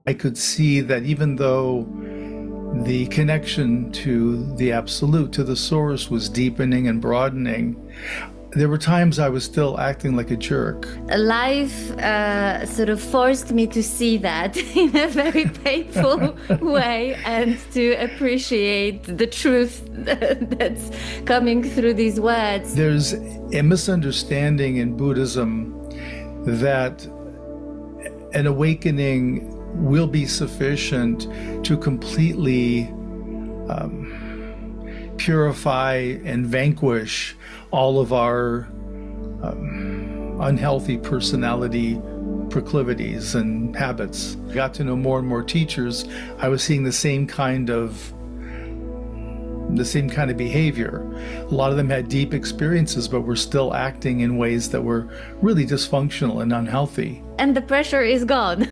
I could see that even though the connection to the absolute, to the source, was deepening and broadening, there were times I was still acting like a jerk. Life sort of forced me to see that in a very painful way and to appreciate the truth that's coming through these words. There's a misunderstanding in Buddhism that an awakening will be sufficient to completely purify and vanquish all of our unhealthy personality proclivities and habits. I got to know more and more teachers. I was seeing the same kind of behavior. A lot of them had deep experiences, but were still acting in ways that were really dysfunctional and unhealthy. And the pressure is gone.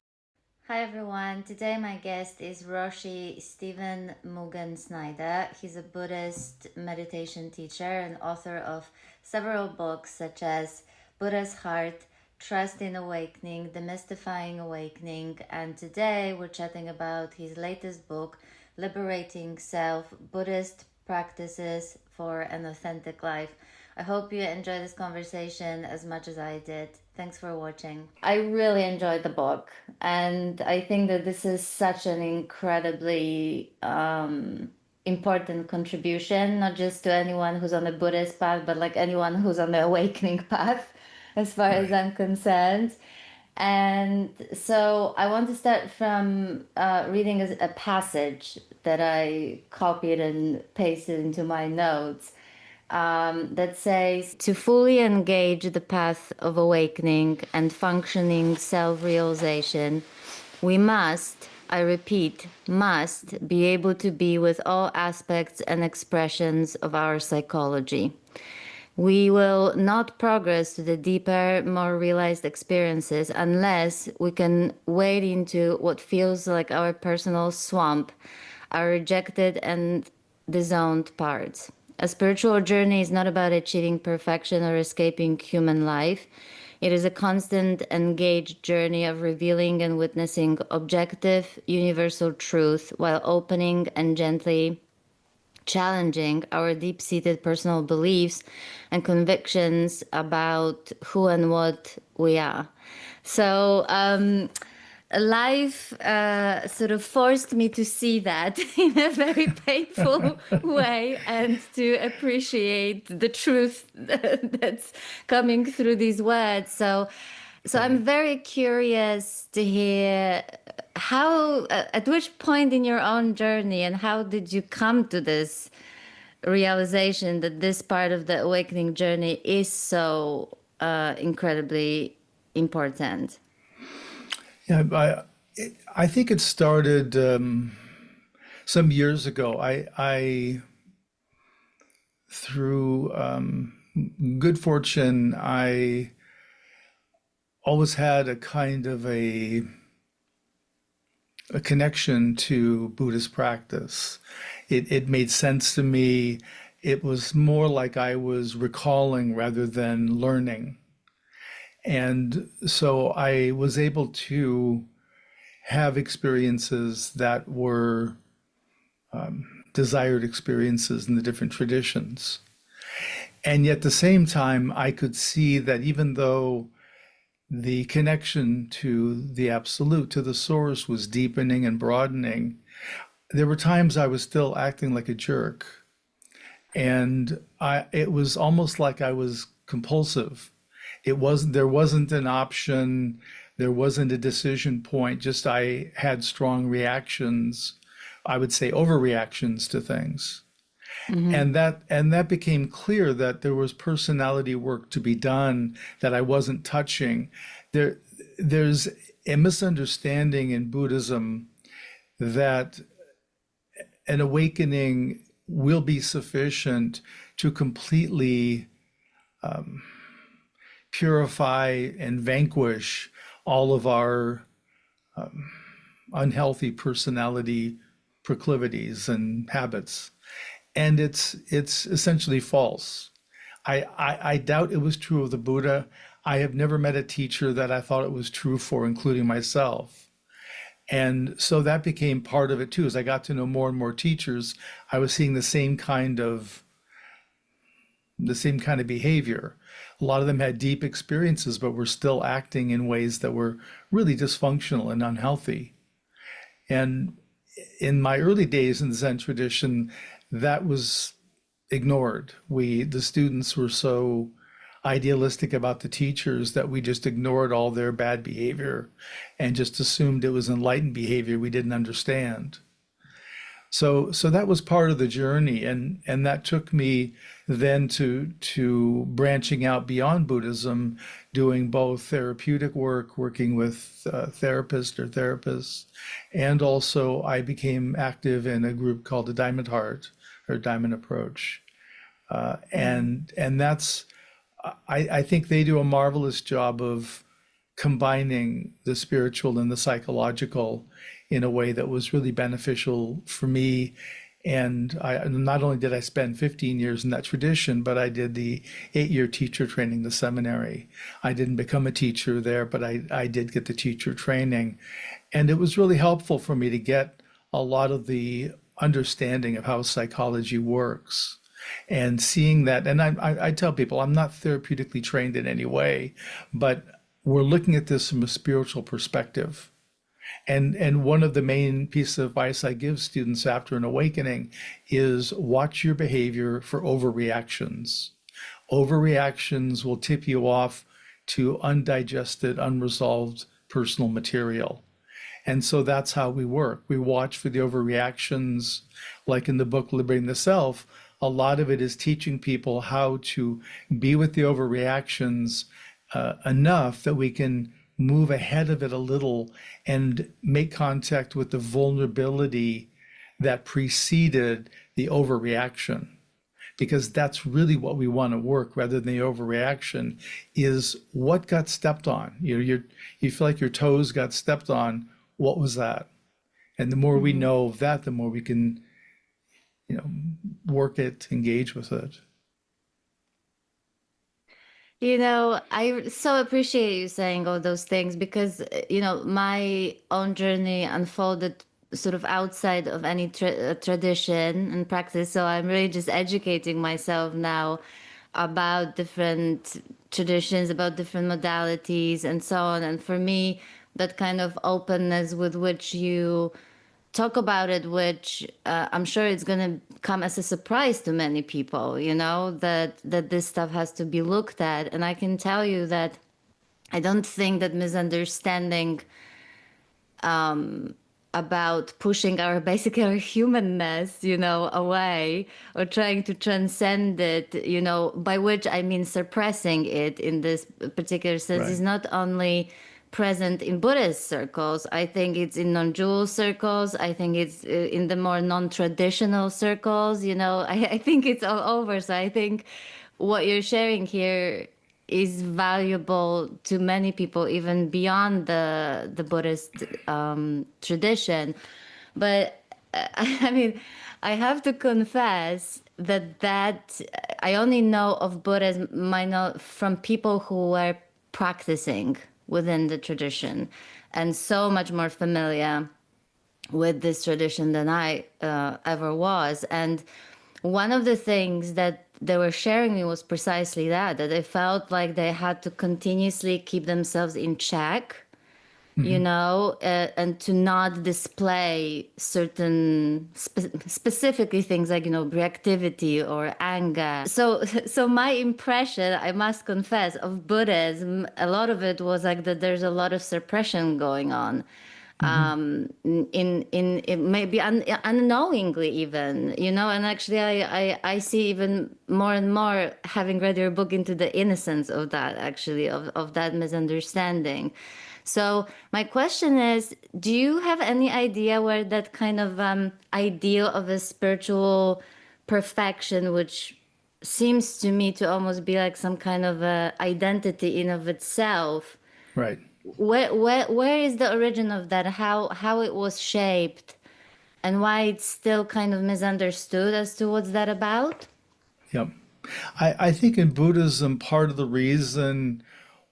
Hi everyone, today my guest is Roshi Stephen Mugen Snyder. He's a Buddhist meditation teacher and author of several books such as Buddha's Heart, Trust in Awakening, Demystifying Awakening, and today we're chatting about his latest book, Liberating the Self, Buddhist Practices for an Authentic Life. I hope you enjoy this conversation as much as I did. Thanks for watching. I really enjoyed the book, and I think that this is such an incredibly important contribution, not just to anyone who's on the Buddhist path, but like anyone who's on the awakening path, as far as I'm concerned. And so I want to start from reading a passage that I copied and pasted into my notes. That says, to fully engage the path of awakening and functioning self-realization, we must, I repeat, must be able to be with all aspects and expressions of our psychology. We will not progress to the deeper, more realized experiences unless we can wade into what feels like our personal swamp, our rejected and disowned parts. A spiritual journey is not about achieving perfection or escaping human life. It is a constant, engaged journey of revealing and witnessing objective, universal truth while opening and gently challenging our deep-seated personal beliefs and convictions about who and what we are. So, life sort of forced me to see that in a very painful way and to appreciate the truth that's coming through these words. So I'm very curious to hear how, at which point in your own journey and how did you come to this realization that this part of the awakening journey is so incredibly important? Yeah, I think it started some years ago. Through good fortune, I always had a kind of a connection to Buddhist practice. It made sense to me. It was more like I was recalling rather than learning. And so I was able to have experiences that were desired experiences in the different traditions. And yet at the same time, I could see that even though the connection to the absolute, to the source, was deepening and broadening, there were times I was still acting like a jerk. And it was almost like I was compulsive. There wasn't an option, there wasn't a decision point, just I had strong reactions, I would say overreactions to things. And that became clear that there was personality work to be done that I wasn't touching. There's a misunderstanding in Buddhism that an awakening will be sufficient to completely purify and vanquish all of our unhealthy personality proclivities and habits. And it's essentially false. I doubt it was true of the Buddha. I have never met a teacher that I thought it was true for, including myself. And so that became part of it too. As I got to know more and more teachers, I was seeing the same kind of behavior. A lot of them had deep experiences, but were still acting in ways that were really dysfunctional and unhealthy. And in my early days in the Zen tradition, that was ignored. The students were so idealistic about the teachers that we just ignored all their bad behavior and just assumed it was enlightened behavior we didn't understand. So that was part of the journey, and that took me then to branching out beyond Buddhism, doing both therapeutic work, working with therapists, and also I became active in a group called the Diamond Heart or Diamond Approach, and that's I think they do a marvelous job of combining the spiritual and the psychological in a way that was really beneficial for me. And not only did I spend 15 years in that tradition, but I did the 8-year teacher training, the seminary. I didn't become a teacher there, but I did get the teacher training. And it was really helpful for me to get a lot of the understanding of how psychology works and seeing that. And I tell people I'm not therapeutically trained in any way, but we're looking at this from a spiritual perspective. And one of the main pieces of advice I give students after an awakening is watch your behavior for overreactions. Overreactions will tip you off to undigested, unresolved personal material. And so that's how we work. We watch for the overreactions, like in the book Liberating the Self. A lot of it is teaching people how to be with the overreactions enough that we can move ahead of it a little and make contact with the vulnerability that preceded the overreaction. Because that's really what we want to work rather than the overreaction is what got stepped on. You feel like your toes got stepped on. What was that? And the more we know of that, the more we can, work it, engage with it. I so appreciate you saying all those things because, my own journey unfolded sort of outside of any tradition and practice. So I'm really just educating myself now about different traditions, about different modalities, and so on. And for me, that kind of openness with which you talk about it, which I'm sure it's going to come as a surprise to many people, that this stuff has to be looked at. And I can tell you that I don't think that misunderstanding about pushing basically our humanness, away or trying to transcend it, by which I mean suppressing it in this particular sense, is not only present in Buddhist circles. I think it's in non-dual circles. I think it's in the more non-traditional circles. I think it's all over. So I think what you're sharing here is valuable to many people, even beyond the Buddhist tradition. But I mean, I have to confess that I only know of Buddhism from people who were practicing within the tradition and so much more familiar with this tradition than I ever was. And one of the things that they were sharing me was precisely that they felt like they had to continuously keep themselves in check, and to not display certain specifically things like, reactivity or anger. So my impression, I must confess, of Buddhism, a lot of it was like that there's a lot of suppression going on. In maybe unknowingly even, and actually I see even more and more, having read your book, into the innocence of that, actually, of that misunderstanding. So my question is, do you have any idea where that kind of ideal of a spiritual perfection, which seems to me to almost be like some kind of a identity in of itself, Right. where is the origin of that? How it was shaped, and why it's still kind of misunderstood as to what's that about? Yep. I think in Buddhism, part of the reason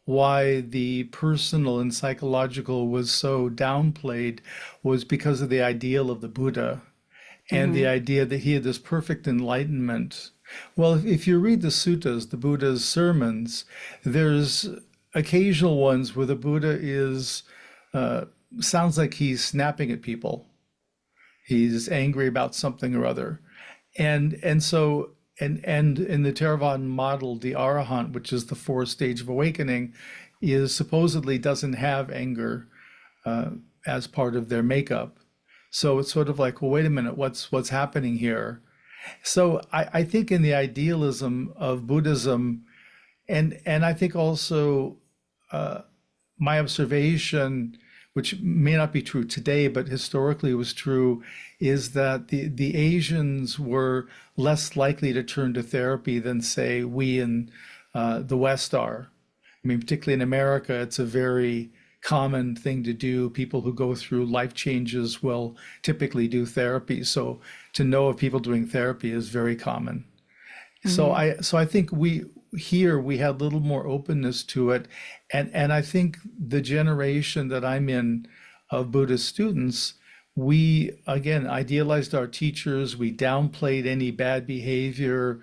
why the personal and psychological was so downplayed was because of the ideal of the Buddha and the Mm-hmm. idea that he had this perfect enlightenment. Well, if you read the suttas, the Buddha's sermons, there's occasional ones where the Buddha is uh, sounds like he's snapping at people. He's angry about something or other. And in the Theravadan model, the Arahant, which is the fourth stage of awakening, is supposedly doesn't have anger uh, as part of their makeup. So it's sort of like, well, wait a minute, what's happening here? So I think in the idealism of Buddhism, and I think also my observation, which may not be true today, but historically was true, is that the Asians were less likely to turn to therapy than, say, we in the West are. I mean, particularly in America, it's a very common thing to do. People who go through life changes will typically do therapy. So to know of people doing therapy is very common. So Mm-hmm. I think we had a little more openness to it, and I think the generation that I'm in of Buddhist students, we again idealized our teachers, we downplayed any bad behavior,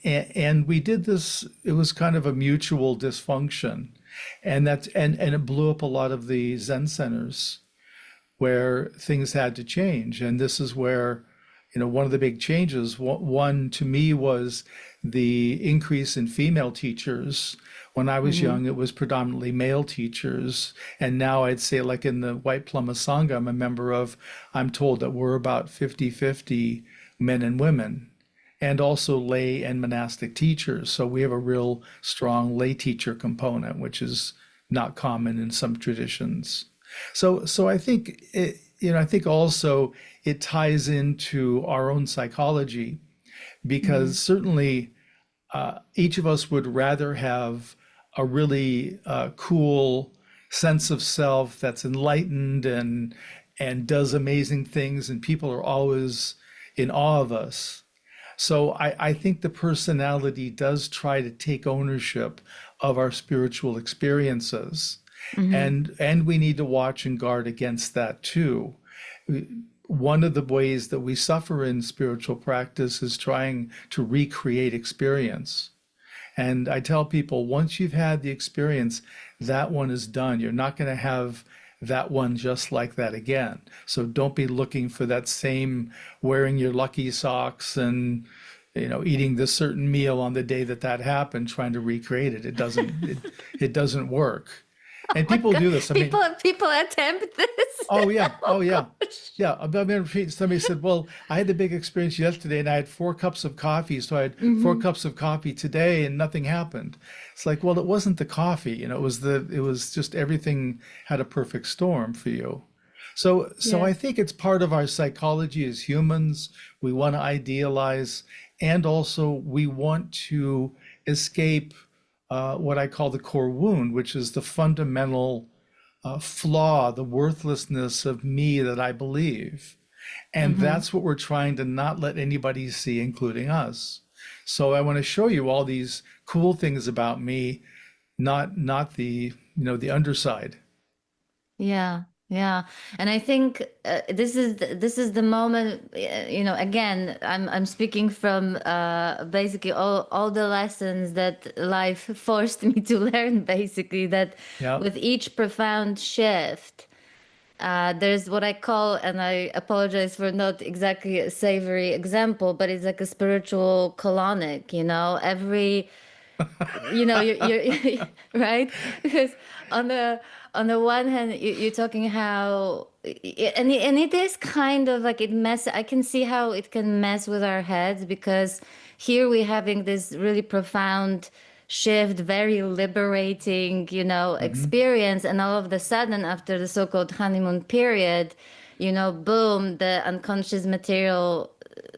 and we did this. It was kind of a mutual dysfunction, and it blew up a lot of the Zen centers where things had to change. And this is where, one of the big changes, one to me was the increase in female teachers. When I was Mm-hmm. young, it was predominantly male teachers. And now I'd say, like in the White Plum Asanga, I'm a member of, I'm told that we're about 50-50 men and women, and also lay and monastic teachers. So we have a real strong lay teacher component, which is not common in some traditions. So I think I think also it ties into our own psychology Mm-hmm. because certainly each of us would rather have a really cool sense of self that's enlightened and does amazing things, and people are always in awe of us. So I think the personality does try to take ownership of our spiritual experiences. Mm-hmm. And we need to watch and guard against that too. One of the ways that we suffer in spiritual practice is trying to recreate experience. And I tell people, once you've had the experience, that one is done. You're not going to have that one just like that again. So don't be looking for that same wearing your lucky socks and eating this certain meal on the day that that happened, trying to recreate it. It doesn't work. Oh And my people God. do this. I mean, People attempt this. oh yeah, Oh oh yeah, gosh. yeah. I remember somebody said, "Well, I had a big experience yesterday, and I had 4 cups of coffee, so I had four Mm-hmm. cups of coffee today, and nothing happened." It's like, well, it wasn't the coffee, it was just everything had a perfect storm for you. So Yeah. I think it's part of our psychology as humans. We want to idealize, and also we want to escape what I call the core wound, which is the fundamental flaw, the worthlessness of me that I believe. And Mm-hmm. that's what we're trying to not let anybody see, including us. So I want to show you all these cool things about me, not the, the underside. Yeah, yeah, and I think this is the moment. Again, I'm speaking from basically all the lessons that life forced me to learn. Basically, that Yeah. with each profound shift, there's what I call, and I apologize for not exactly a savory example, but it's like a spiritual colonic. You're right, because on the one hand you're talking how and it is kind of like it mess. I can see how it can mess with our heads, because here we're having this really profound shift, very liberating, Hmm. experience, and all of a sudden after the so-called honeymoon period, boom, the unconscious material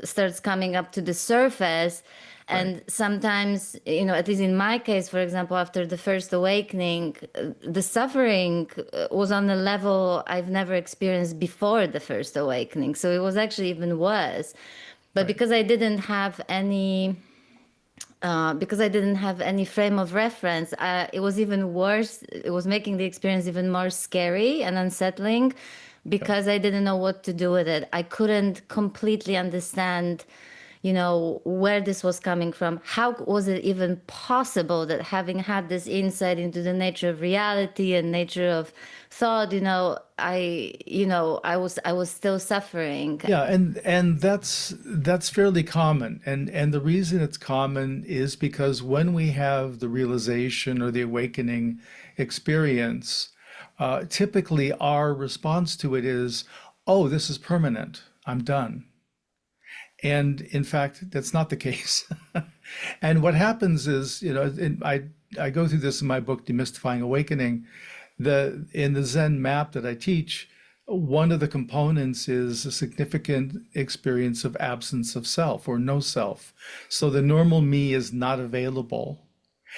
starts coming up to the surface. Right. And sometimes, at least in my case, for example, after the first awakening, the suffering was on a level I've never experienced before the first awakening. So it was actually even worse. But Right. because I didn't have any because I didn't have any frame of reference, it was even worse. It was making the experience even more scary and unsettling because I didn't know what to do with it. I couldn't completely understand, where this was coming from. How was it even possible that, having had this insight into the nature of reality and nature of thought, I was still suffering. Yeah, and that's fairly common. And the reason it's common is because when we have the realization or the awakening experience, typically our response to it is, oh, this is permanent. I'm done. And in fact, that's not the case. And what happens is, I go through this in my book, Demystifying Awakening. In the Zen map that I teach, one of the components is a significant experience of absence of self or no self. So the normal me is not available.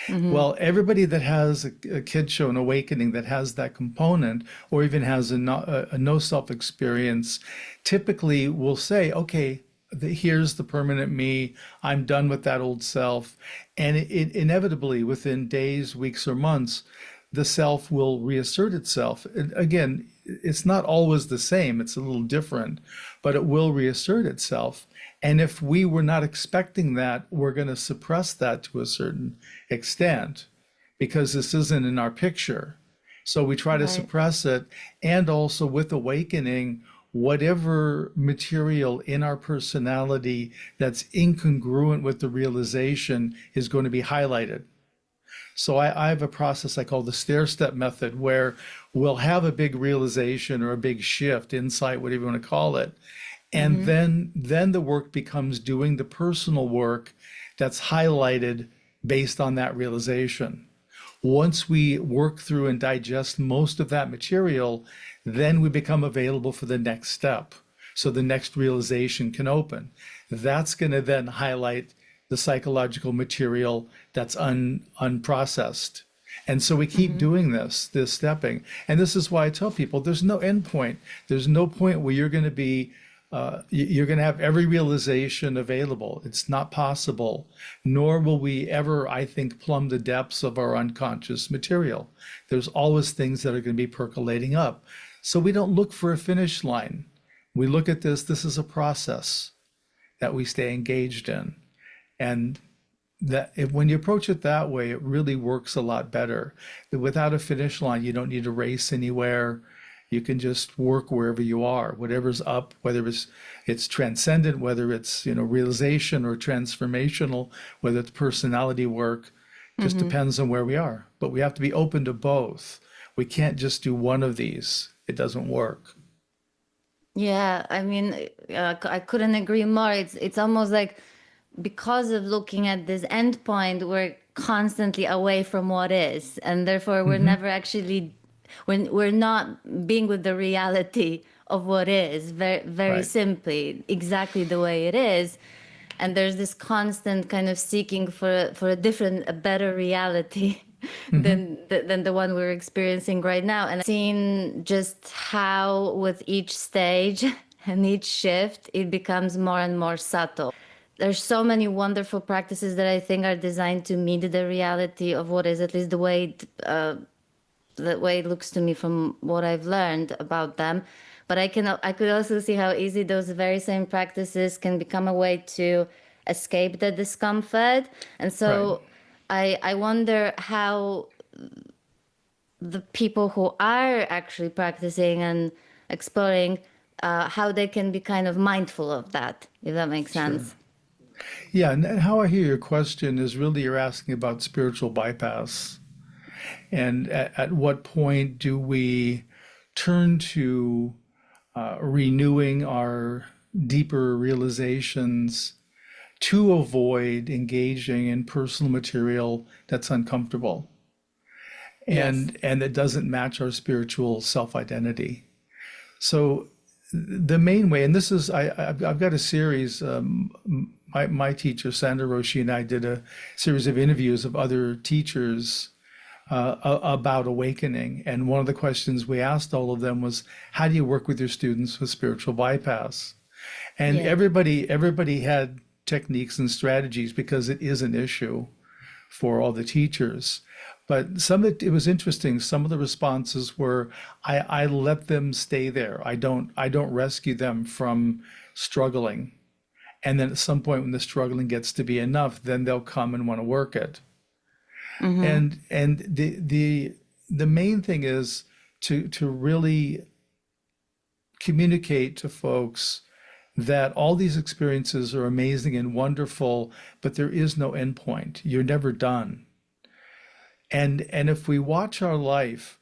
Well, everybody that has a kid show an awakening that has that component, or even has a no self experience, typically will say, okay, here's the permanent me. I'm done with that old self. And it inevitably, within days, weeks, or months, the self will reassert itself. And again, it's not always the same, it's a little different, but it will reassert itself. And if we were not expecting that, we're going to suppress that to a certain extent because this isn't in our picture. So we try to suppress it. And also with awakening, whatever material in our personality that's incongruent with the realization is going to be highlighted. So I have a process I call the stair-step method, where we'll have a big realization or a big shift, insight, whatever you want to call it. And then the work becomes doing the personal work that's highlighted based on that realization. Once we work through and digest most of that material, then we become available for the next step. So the next realization can open. That's going to then highlight the psychological material that's unprocessed. And so we keep doing this stepping. And this is why I tell people there's no end point. There's no point where you're going to be, you're going to have every realization available. It's not possible, nor will we ever, I think, plumb the depths of our unconscious material. There's always things that are going to be percolating up. So we don't look for a finish line. We look at this is a process that we stay engaged in. And when you approach it that way, it really works a lot better. Without a finish line, you don't need to race anywhere. You can just work wherever you are, whatever's up, whether it's transcendent, whether it's realization or transformational, whether it's personality work, just depends on where we are. But we have to be open to both. We can't just do one of these. It doesn't work. Yeah, I mean, I couldn't agree more. It's almost like, because of looking at this endpoint, we're constantly away from what is, and therefore we're never actually, when we're not being with the reality of what is, very simply, exactly the way it is. And there's this constant kind of seeking for a better reality than the one we're experiencing right now. And I've seen just how with each stage and each shift, it becomes more and more subtle. There's so many wonderful practices that I think are designed to meet the reality of what is, at least the way it looks to me from what I've learned about them. But I could also see how easy those very same practices can become a way to escape the discomfort. And so I wonder how the people who are actually practicing and exploring, how they can be kind of mindful of that, if that makes sense. Yeah, and how I hear your question is really you're asking about spiritual bypass. And at what point do we turn to renewing our deeper realizations to avoid engaging in personal material that's uncomfortable and that doesn't match our spiritual self-identity? So the main way, and this is, I've got a series, my teacher, Roshi, and I did a series of interviews of other teachers about awakening. And one of the questions we asked all of them was, how do you work with your students with spiritual bypass? And everybody had techniques and strategies because it is an issue for all the teachers. But some of it was interesting. Some of the responses were, I let them stay there. I don't rescue them from struggling. And then at some point when the struggling gets to be enough, then they'll come and want to work it. And the main thing is to really communicate to folks that all these experiences are amazing and wonderful, but there is no end point. You're never done. And if we watch our life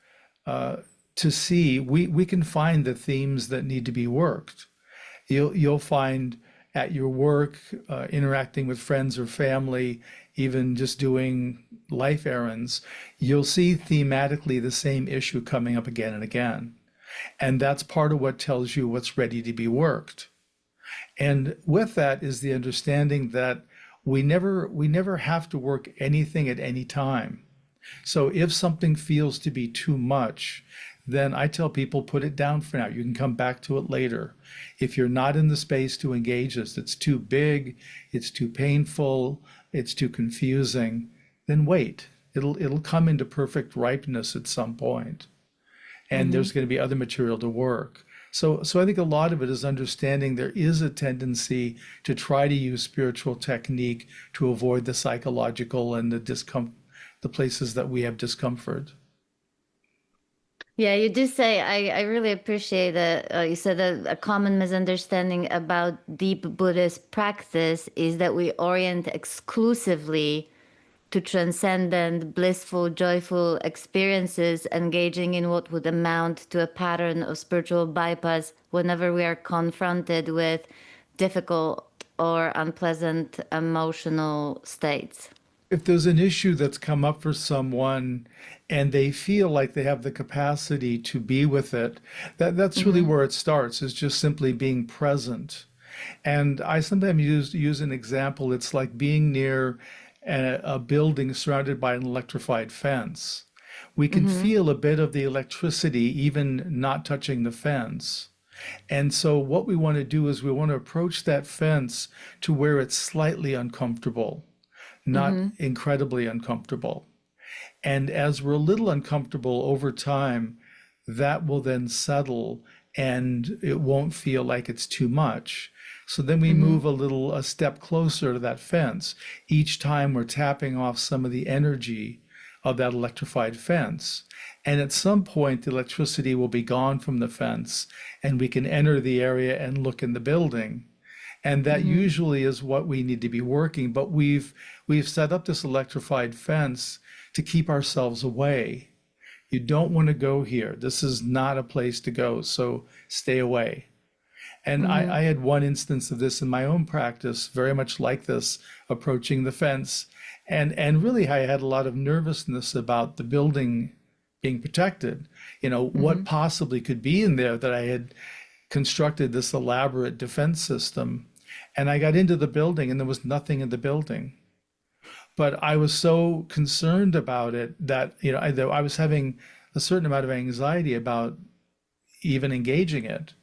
to see, we can find the themes that need to be worked. You'll find at your work, interacting with friends or family, even just doing life errands, you'll see thematically the same issue coming up again and again. And that's part of what tells you what's ready to be worked. And with that is the understanding that we never have to work anything at any time. So if something feels to be too much, then I tell people, put it down for now. You can come back to it later. If you're not in the space to engage this, it's too big, it's too painful, it's too confusing, then wait. It'll come into perfect ripeness at some point. And there's going to be other material to work. So I think a lot of it is understanding there is a tendency to try to use spiritual technique to avoid the psychological and the places that we have discomfort. Yeah, you do say, I really appreciate that. You said that a common misunderstanding about deep Buddhist practice is that we orient exclusively to transcendent, blissful, joyful experiences, engaging in what would amount to a pattern of spiritual bypass whenever we are confronted with difficult or unpleasant emotional states. If there's an issue that's come up for someone and they feel like they have the capacity to be with it, that's really where it starts, is just simply being present. And I sometimes use an example. It's like being near a building surrounded by an electrified fence. We can feel a bit of the electricity even not touching the fence. And so what we want to do is we want to approach that fence to where it's slightly uncomfortable, not incredibly uncomfortable. And as we're a little uncomfortable over time, that will then settle and it won't feel like it's too much. So then we move a step closer to that fence. Each time we're tapping off some of the energy of that electrified fence. And at some point, the electricity will be gone from the fence and we can enter the area and look in the building. And that usually is what we need to be working. But we've set up this electrified fence to keep ourselves away. You don't want to go here. This is not a place to go, so stay away. And I had one instance of this in my own practice, very much like this, approaching the fence. And really, I had a lot of nervousness about the building being protected. You know, what possibly could be in there that I had constructed this elaborate defense system. And I got into the building and there was nothing in the building. But I was so concerned about it that, you know, I was having a certain amount of anxiety about even engaging it.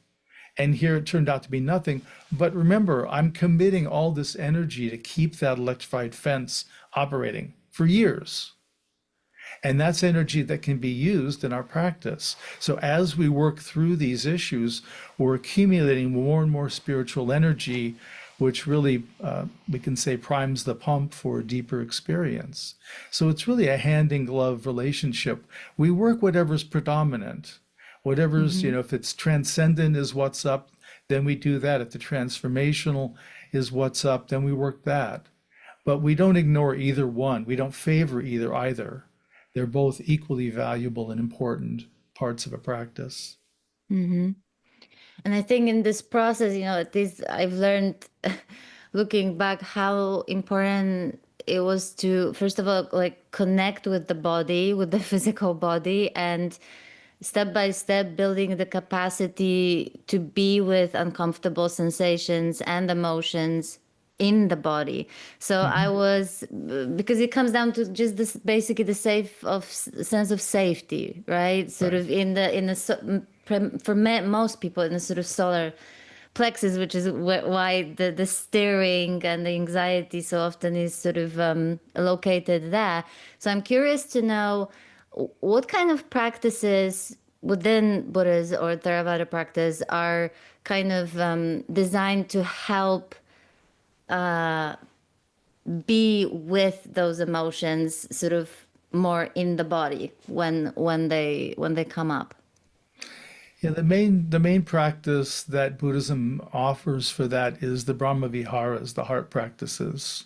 And here it turned out to be nothing. But remember, I'm committing all this energy to keep that electrified fence operating for years. And that's energy that can be used in our practice. So as we work through these issues, we're accumulating more and more spiritual energy, which really, we can say, primes the pump for a deeper experience. So it's really a hand-in-glove relationship. We work whatever's predominant. Whatever's, you know, if it's transcendent is what's up, then we do that. If the transformational is what's up, then we work that. But we don't ignore either one. We don't favor either. They're both equally valuable and important parts of a practice. And I think in this process, you know, at least I've learned, looking back, how important it was to, first of all, like connect with the body, with the physical body, and step by step building the capacity to be with uncomfortable sensations and emotions in the body. So I was, because it comes down to just this, basically the sense of safety, right? Sort of for most people in a sort of solar plexus, which is why the stirring and the anxiety so often is sort of located there. So I'm curious to know what kind of practices within Buddha's or Theravada practice are kind of designed to help be with those emotions sort of more in the body when they come up. Yeah, the main practice that Buddhism offers for that is the Brahma Viharas, the heart practices.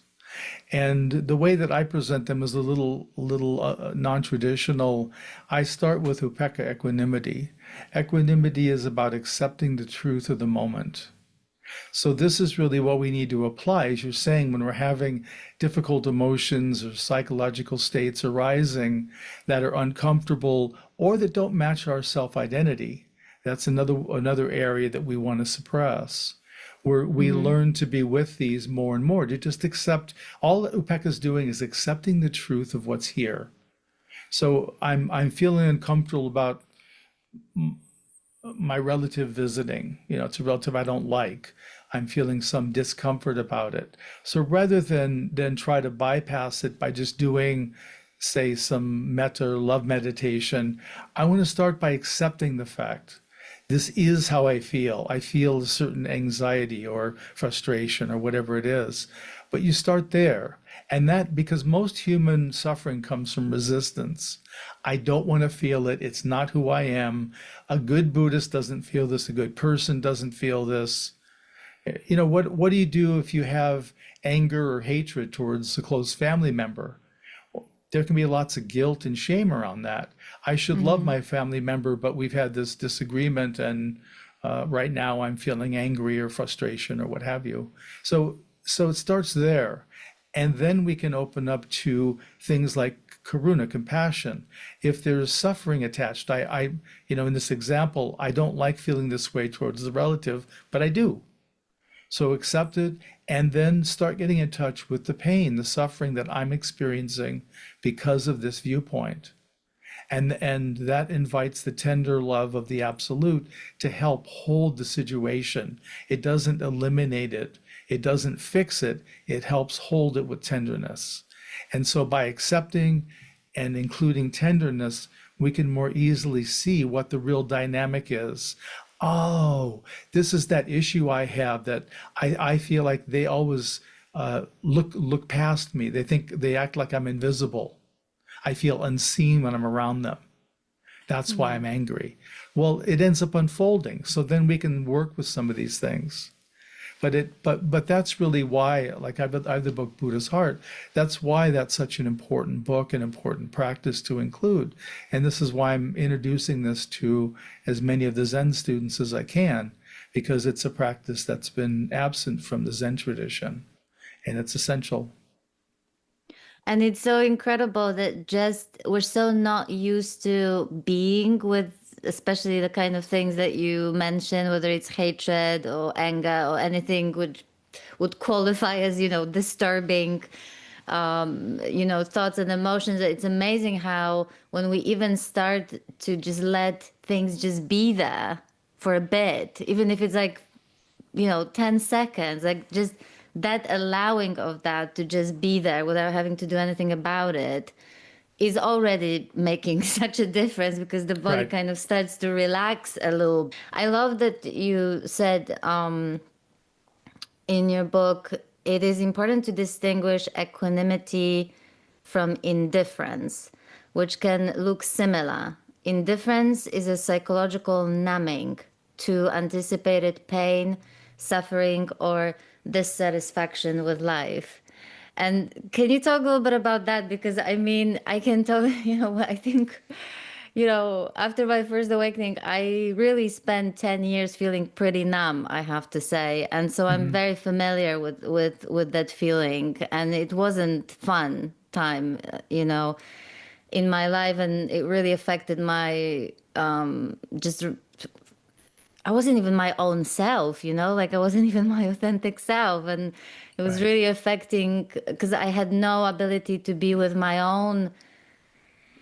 And the way that I present them is a little non-traditional. I start with upekkha, equanimity. Equanimity is about accepting the truth of the moment. So this is really what we need to apply, as you're saying, when we're having difficult emotions or psychological states arising that are uncomfortable or that don't match our self-identity. That's another area that we want to suppress, where we learn to be with these more and more, to just accept. All that upekkha is doing is accepting the truth of what's here. So I'm feeling uncomfortable about my relative visiting. It's a relative I don't like. I'm feeling some discomfort about it. So rather than try to bypass it by just doing, say, some metta or love meditation, I want to start by accepting the fact this is how I feel. I feel a certain anxiety or frustration or whatever it is. But you start there. And that, because most human suffering comes from resistance. I don't want to feel it. It's not who I am. A good Buddhist doesn't feel this. A good person doesn't feel this. What do you do if you have anger or hatred towards a close family member? There can be lots of guilt and shame around that. I should love my family member, but we've had this disagreement, and right now I'm feeling angry or frustration or what have you. So it starts there. And then we can open up to things like karuna, compassion. If there's suffering attached, in this example, I don't like feeling this way towards the relative, but I do. So accept it and then start getting in touch with the pain, the suffering that I'm experiencing because of this viewpoint. And that invites the tender love of the Absolute to help hold the situation. It doesn't eliminate it. It doesn't fix it. It helps hold it with tenderness. And so by accepting and including tenderness, we can more easily see what the real dynamic is. Oh, this is that issue I have that I feel like they always look past me. They act like I'm invisible. I feel unseen when I'm around them. That's why I'm angry. Well, it ends up unfolding. So then we can work with some of these things. But that's really why, like I have the book Buddha's Heart. That's why that's such an important book, an important practice to include. And this is why I'm introducing this to as many of the Zen students as I can, because it's a practice that's been absent from the Zen tradition, and it's essential. And it's so incredible that just we're so not used to being with, especially the kind of things that you mentioned, whether it's hatred or anger or anything would qualify as, disturbing, thoughts and emotions. It's amazing how when we even start to just let things just be there for a bit, even if it's like, 10 seconds, like just that allowing of that to just be there without having to do anything about it is already making such a difference, because the body Right. kind of starts to relax a little. I love that you said in your book, it is important to distinguish equanimity from indifference, which can look similar. Indifference is a psychological numbing to anticipated pain, suffering, or dissatisfaction with life. And can you talk a little bit about that? Because I mean, I can tell, I think, after my first awakening, I really spent 10 years feeling pretty numb, I have to say. And so I'm Mhm. very familiar with that feeling. And it wasn't fun time, in my life. And it really affected my, just I wasn't even my own self, like I wasn't even my authentic self. And it was Right. really affecting because I had no ability to be with my own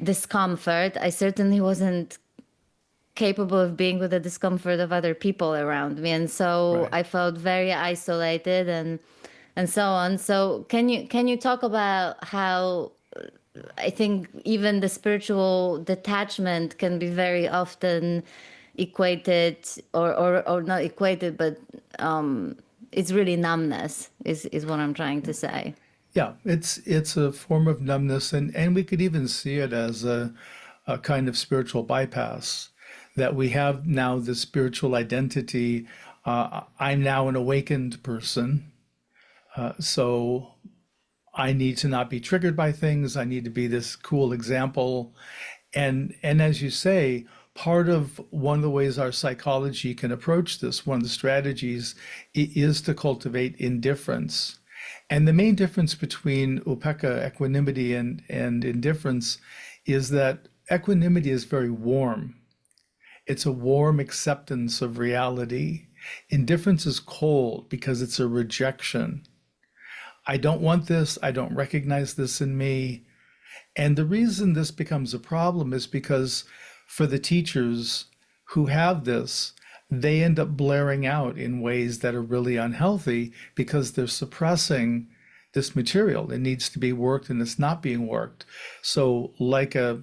discomfort. I certainly wasn't capable of being with the discomfort of other people around me, and so Right. I felt very isolated and so on. So can you talk about how I think even the spiritual detachment can be very often equated or not equated, but it's really numbness is what I'm trying to say. Yeah, it's a form of numbness, and we could even see it as a kind of spiritual bypass, that we have now this spiritual identity. I'm now an awakened person, so I need to not be triggered by things. I need to be this cool example. And as you say, part of one of the ways our psychology can approach this, one of the strategies, is to cultivate indifference. And the main difference between upekkha, equanimity, and indifference is that equanimity is very warm. It's a warm acceptance of reality. Indifference is cold because it's a rejection. I don't want this. I don't recognize this in me. And the reason this becomes a problem is because for the teachers who have this, they end up blaring out in ways that are really unhealthy because they're suppressing this material. It needs to be worked and it's not being worked. So like a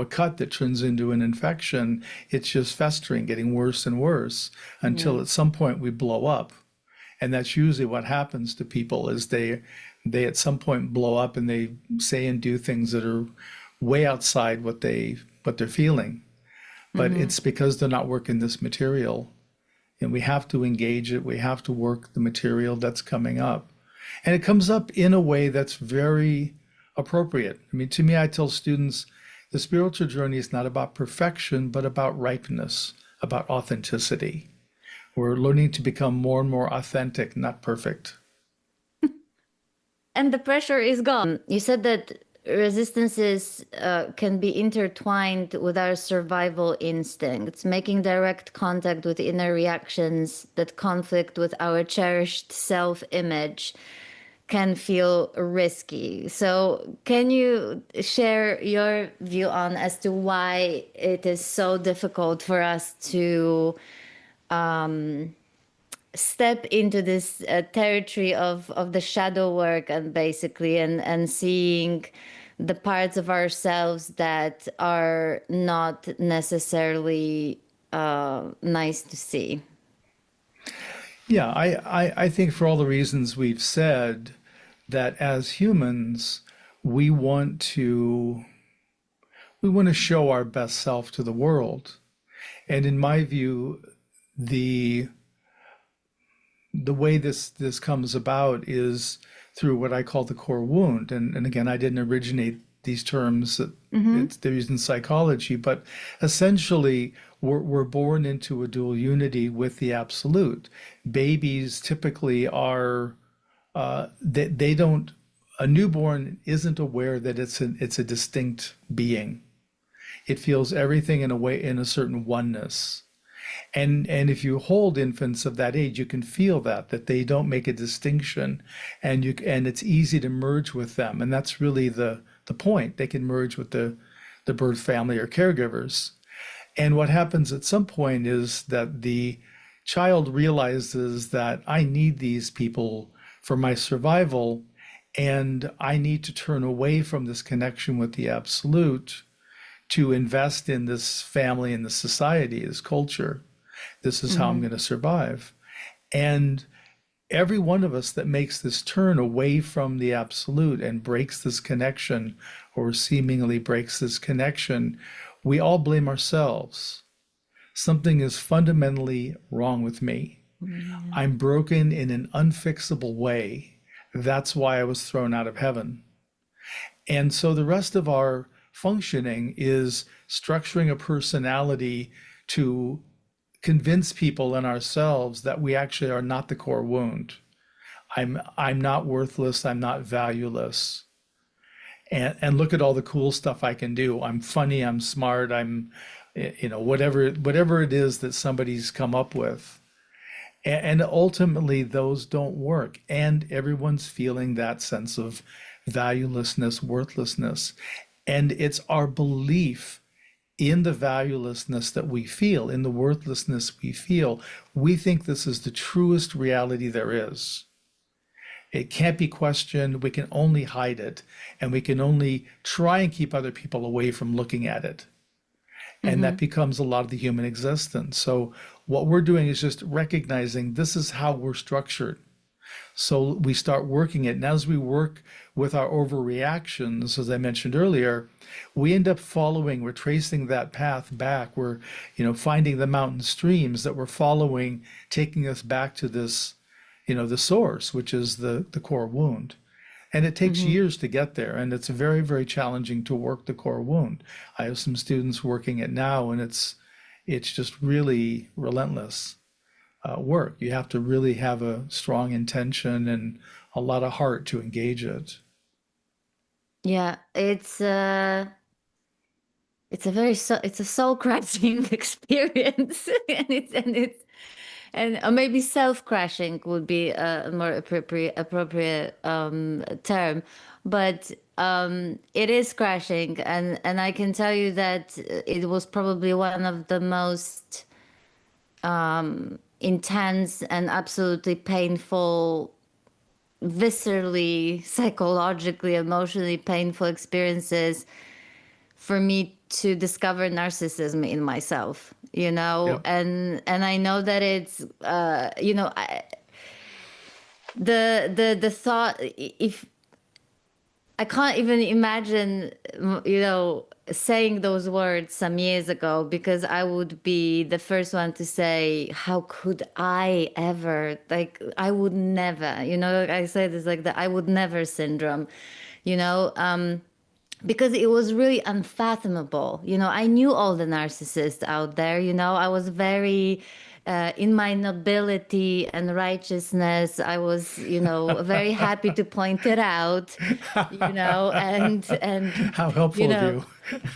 cut that turns into an infection, it's just festering, getting worse and worse Yeah. until at some point we blow up. And that's usually what happens to people is they at some point blow up and they say and do things that are way outside what they're feeling. But Mm-hmm. it's because they're not working this material. And we have to engage it. We have to work the material that's coming up. And it comes up in a way that's very appropriate. I mean, to me, I tell students the spiritual journey is not about perfection, but about ripeness, about authenticity. We're learning to become more and more authentic, not perfect. And the pressure is gone. You said that resistances can be intertwined with our survival instincts, making direct contact with inner reactions that conflict with our cherished self-image can feel risky. So, can you share your view on as to why it is so difficult for us to step into this territory of the shadow work and basically and seeing the parts of ourselves that are not necessarily nice to see? Yeah, I think for all the reasons we've said, that as humans, we want to we want to show our best self to the world. And in my view, the the way this comes about is through what I call the core wound. And again, I didn't originate these terms. Mm-hmm. They're used in psychology, but essentially, we're born into a dual unity with the absolute. Babies typically are they don't. A newborn isn't aware that it's a distinct being. It feels everything in a way in a certain oneness. And if you hold infants of that age, you can feel that they don't make a distinction, and it's easy to merge with them. And that's really the point. They can merge with the birth family or caregivers. And what happens at some point is that the child realizes that I need these people for my survival, and I need to turn away from this connection with the absolute to invest in this family and this society, this culture. This is how I'm Mm-hmm. going to survive. And every one of us that makes this turn away from the absolute and breaks this connection or seemingly breaks this connection, we all blame ourselves. Something is fundamentally wrong with me. Yeah. I'm broken in an unfixable way. That's why I was thrown out of heaven. And so the rest of our functioning is structuring a personality to convince people and ourselves that we actually are not the core wound. I'm not worthless, I'm not valueless. And look at all the cool stuff I can do. I'm funny, I'm smart, I'm whatever it is that somebody's come up with. And ultimately those don't work. And everyone's feeling that sense of valuelessness, worthlessness. And it's our belief in the valuelessness that we feel, in the worthlessness we feel, we think this is the truest reality there is. It can't be questioned. We can only hide it, and we can only try and keep other people away from looking at it. And that becomes a lot of the human existence. So what we're doing is just recognizing this is how we're structured. So we start working it. And as we work with our overreactions, as I mentioned earlier, we end up following, we're tracing that path back. We're, finding the mountain streams that we're following, taking us back to this, the source, which is the core wound. And it takes years to get there. And it's very, very challenging to work the core wound. I have some students working it now, and it's just really relentless work. You have to really have a strong intention and a lot of heart to engage it. Yeah, it's a very it's a soul crushing experience, and maybe self crashing would be a more appropriate term, but it is crashing, and I can tell you that it was probably one of the most intense and absolutely painful, viscerally, psychologically, emotionally painful experiences for me to discover narcissism in myself, Yep. and I know that it's the thought, if I can't even imagine saying those words some years ago, because I would be the first one to say, how could I ever, like, I would never, like I said, it's like the I would never syndrome, because it was really unfathomable. I knew all the narcissists out there. I was very in my nobility and righteousness. I was, very happy to point it out, and How helpful of you.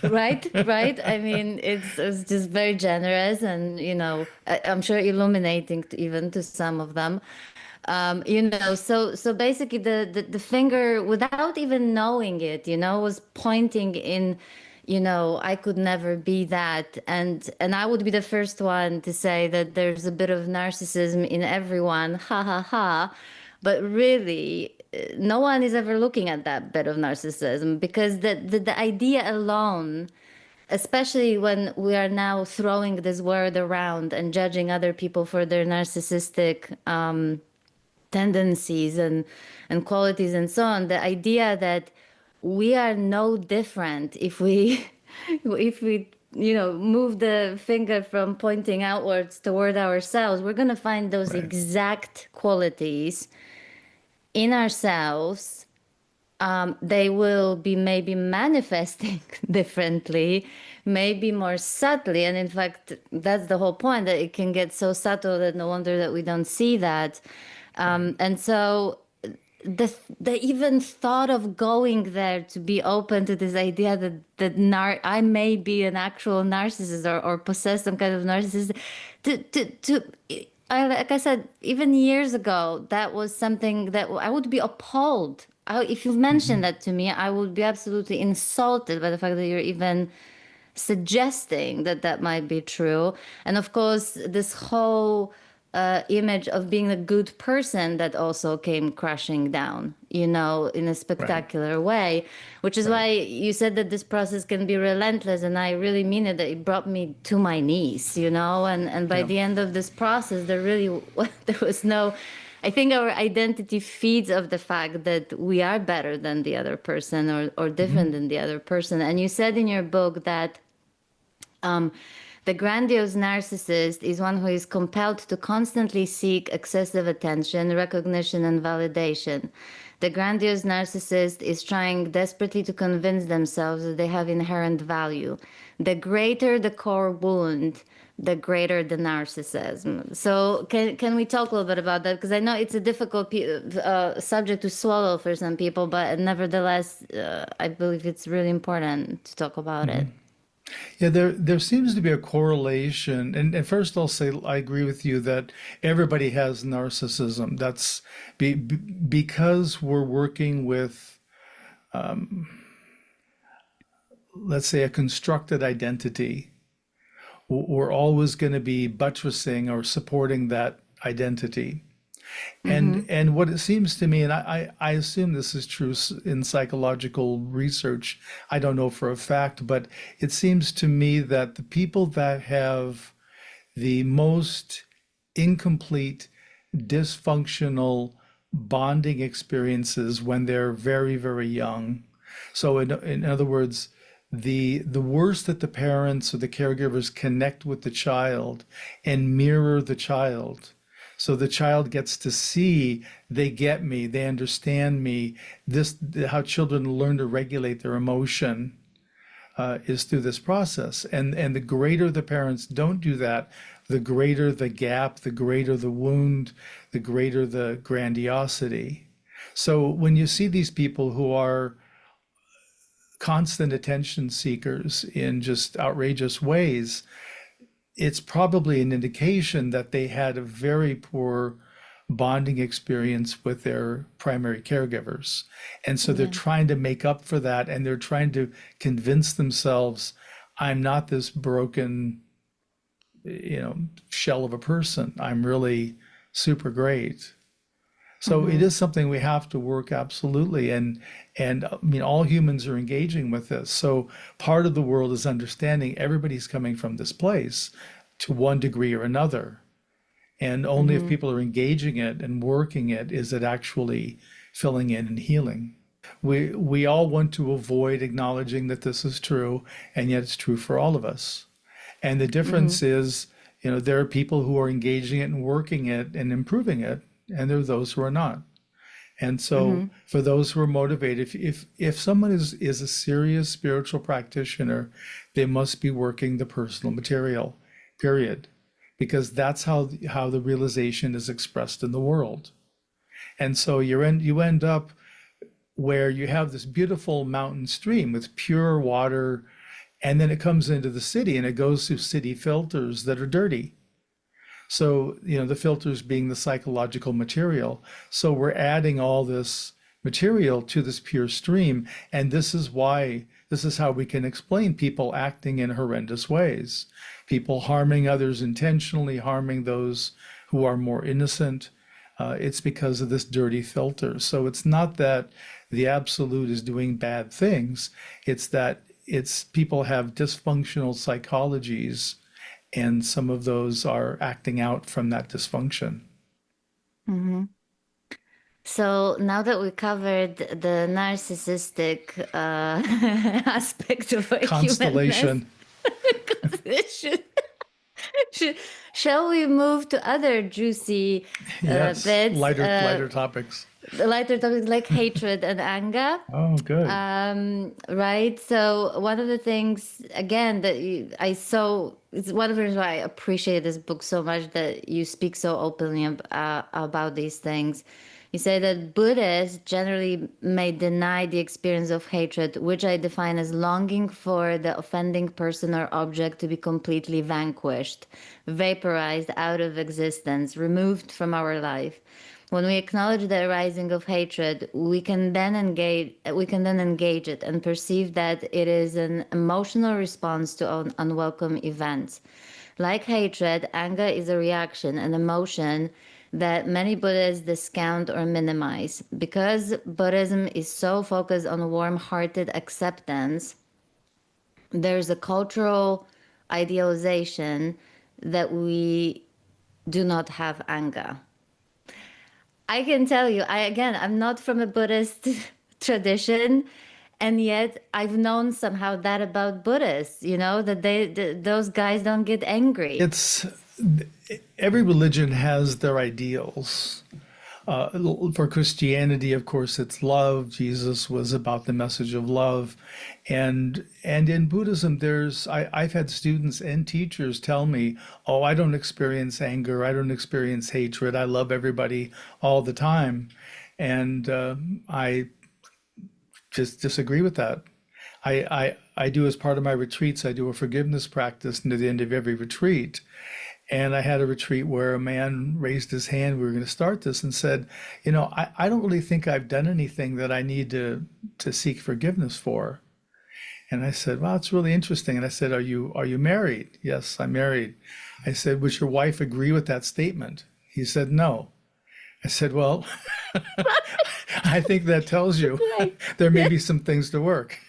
right. I mean, it's just very generous, and I'm sure illuminating even to some of them. So basically the finger, without even knowing it, was pointing in, I could never be that. And I would be the first one to say that there's a bit of narcissism in everyone, ha ha ha. But really, no one is ever looking at that bit of narcissism, because the idea alone, especially when we are now throwing this word around and judging other people for their narcissistic tendencies and qualities and so on, the idea that we are no different if we move the finger from pointing outwards toward ourselves, we're going to find those Right. exact qualities in ourselves. They will be maybe manifesting differently, maybe more subtly. And in fact, that's the whole point, that it can get so subtle that no wonder that we don't see that. And so the even thought of going there, to be open to this idea that I may be an actual narcissist, or possess some kind of narcissist, like I said, even years ago, that was something that I would be appalled. If you mentioned that to me, I would be absolutely insulted by the fact that you're even suggesting that that might be true. And of course, this whole image of being a good person that also came crashing down, in a spectacular way, which is why you said that this process can be relentless. And I really mean it, that it brought me to my knees, and by the end of this process, there was no, I think our identity feeds of the fact that we are better than the other person, or different than the other person. And you said in your book that the grandiose narcissist is one who is compelled to constantly seek excessive attention, recognition, and validation. The grandiose narcissist is trying desperately to convince themselves that they have inherent value. The greater the core wound, the greater the narcissism. So can we talk a little bit about that? Because I know it's a difficult subject to swallow for some people, but nevertheless, I believe it's really important to talk about it. Yeah, there seems to be a correlation. And first I'll say I agree with you that everybody has narcissism. That's because we're working with let's say, a constructed identity. We're always going to be buttressing or supporting that identity. Mm-hmm. And what it seems to me, and I assume this is true in psychological research, I don't know for a fact, but it seems to me that the people that have the most incomplete, dysfunctional bonding experiences when they're very, very young. So in other words, the worse that the parents or the caregivers connect with the child and mirror the child. So the child gets to see, they get me, they understand me. This, how children learn to regulate their emotion is through this process. And the greater the parents don't do that, the greater the gap, the greater the wound, the greater the grandiosity. So when you see these people who are constant attention seekers in just outrageous ways, it's probably an indication that they had a very poor bonding experience with their primary caregivers. And so they're Yeah. trying to make up for that, and they're trying to convince themselves, I'm not this broken, shell of a person. I'm really super great. So it Mm-hmm. is something we have to work absolutely. And I mean, all humans are engaging with this. So part of the world is understanding everybody's coming from this place to one degree or another. And only if Mm-hmm. people are engaging it and working it is it actually filling in and healing. We all want to avoid acknowledging that this is true, and yet it's true for all of us. And the Mm-hmm. difference is, there are people who are engaging it and working it and improving it, and there are those who are not. And so Mm-hmm. for those who are motivated, if someone is a serious spiritual practitioner, they must be working the personal material, period. Because that's how the realization is expressed in the world. And so you end up where you have this beautiful mountain stream with pure water, and then it comes into the city and it goes through city filters that are dirty. So, the filters being the psychological material. So we're adding all this material to this pure stream. And this is how we can explain people acting in horrendous ways. People harming others intentionally, harming those who are more innocent. It's because of this dirty filter. So it's not that the absolute is doing bad things. It's that people have dysfunctional psychologies, and some of those are acting out from that dysfunction. Mm-hmm. So now that we covered the narcissistic aspect of our humanness, Constellation. should, should, shall we move to other juicy Yes, bits, lighter topics. the lighter topics like hatred and anger? Oh, good. Right. So one of the things, again, that I saw, it's one of the reasons why I appreciate this book so much, that you speak so openly about these things. You say that Buddhists generally may deny the experience of hatred, which I define as longing for the offending person or object to be completely vanquished, vaporized out of existence, removed from our life. When we acknowledge the arising of hatred, we can then engage it and perceive that it is an emotional response to unwelcome events. Like hatred, anger is a reaction, an emotion that many Buddhists discount or minimize. Because Buddhism is so focused on warm-hearted acceptance, there's a cultural idealization that we do not have anger. I can tell you, I'm not from a Buddhist tradition, and yet I've known somehow that about Buddhists, that those guys don't get angry. It's every religion has their ideals. For Christianity, of course, it's love. Jesus was about the message of love, and in Buddhism, I've had students and teachers tell me, "Oh, I don't experience anger. I don't experience hatred. I love everybody all the time," and I just disagree with that. I do, as part of my retreats, I do a forgiveness practice near the end of every retreat. And I had a retreat where a man raised his hand. We were going to start this and said, I don't really think I've done anything that I need to seek forgiveness for. And I said, "Wow, it's really interesting." And I said, "Are you married?" "Yes, I'm married." I said, "Would your wife agree with that statement?" He said, "No." I said, "Well, I think that tells you Right. there may Yeah. be some things to work."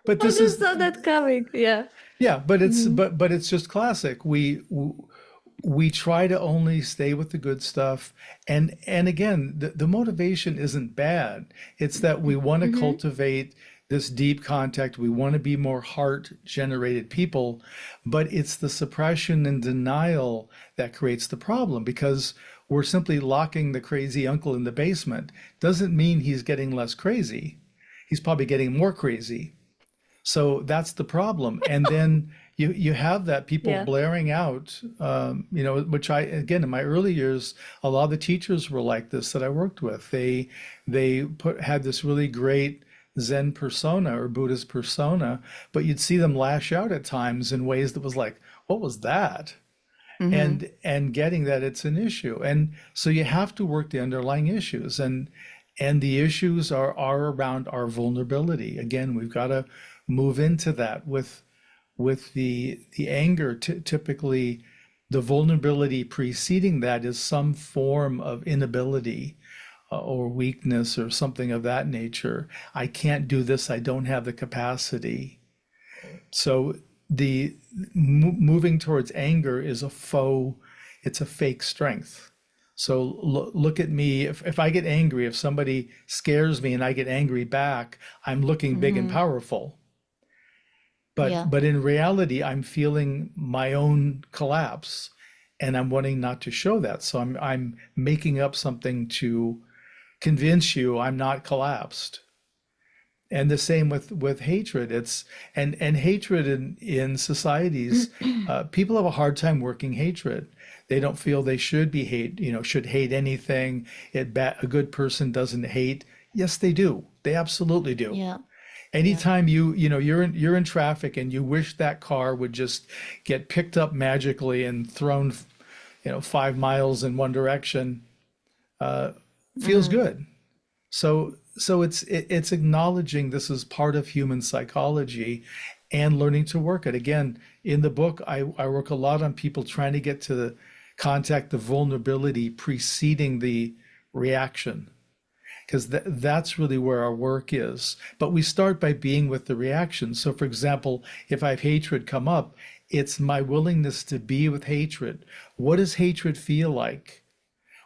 But I this just is, saw that coming. Yeah. yeah, but it's Hmm. but it's just classic. We try to only stay with the good stuff, and again, the motivation isn't bad. It's that we want to Hmm. cultivate this deep contact. We want to be more heart generated people, but it's the suppression and denial that creates the problem, because we're simply locking the crazy uncle in the basement. Doesn't mean he's getting less crazy. He's probably getting more crazy. So that's the problem. And then you have that people Yeah. blaring out, which I, again, in my early years, a lot of the teachers were like this that I worked with. They had this really great Zen persona or Buddhist persona, but you'd see them lash out at times in ways that was like, what was that? Hmm. And getting that it's an issue. And so you have to work the underlying issues. And the issues are around our vulnerability. Again, we've got to move into that with the anger. Typically, the vulnerability preceding that is some form of inability or weakness or something of that nature. I can't do this. I don't have the capacity. So the moving towards anger is a faux, it's a fake strength. So look at me. If I get angry, if somebody scares me and I get angry back, I'm looking big and Hmm. powerful. Yeah. But in reality, I'm feeling my own collapse, and I'm wanting not to show that. So I'm making up something to convince you I'm not collapsed. And the same with hatred. It's and hatred in societies, people have a hard time working hatred. They don't feel they should be should hate anything. A good person doesn't hate. Yes, they do. They absolutely do. Yeah. Yeah. Anytime you're in traffic and you wish that car would just get picked up magically and thrown 5 miles in one direction, feels Hmm. good. So it's acknowledging this is part of human psychology and learning to work it. Again, in the book, I work a lot on people trying to get to contact the vulnerability preceding the reaction, because that's really where our work is. But we start by being with the reaction. So, for example, if I have hatred come up, it's my willingness to be with hatred. What does hatred feel like?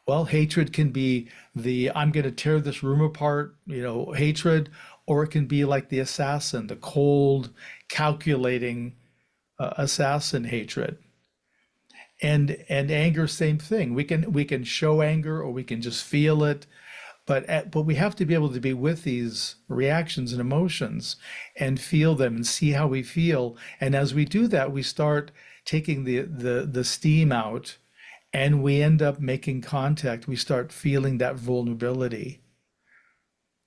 Well, hatred can be the I'm going to tear this room apart, hatred, or it can be like the assassin, the cold, calculating assassin hatred. And anger, same thing. We can show anger or we can just feel it, but we have to be able to be with these reactions and emotions and feel them and see how we feel. And as we do that, we start taking the steam out, and we end up making contact. We start feeling that vulnerability.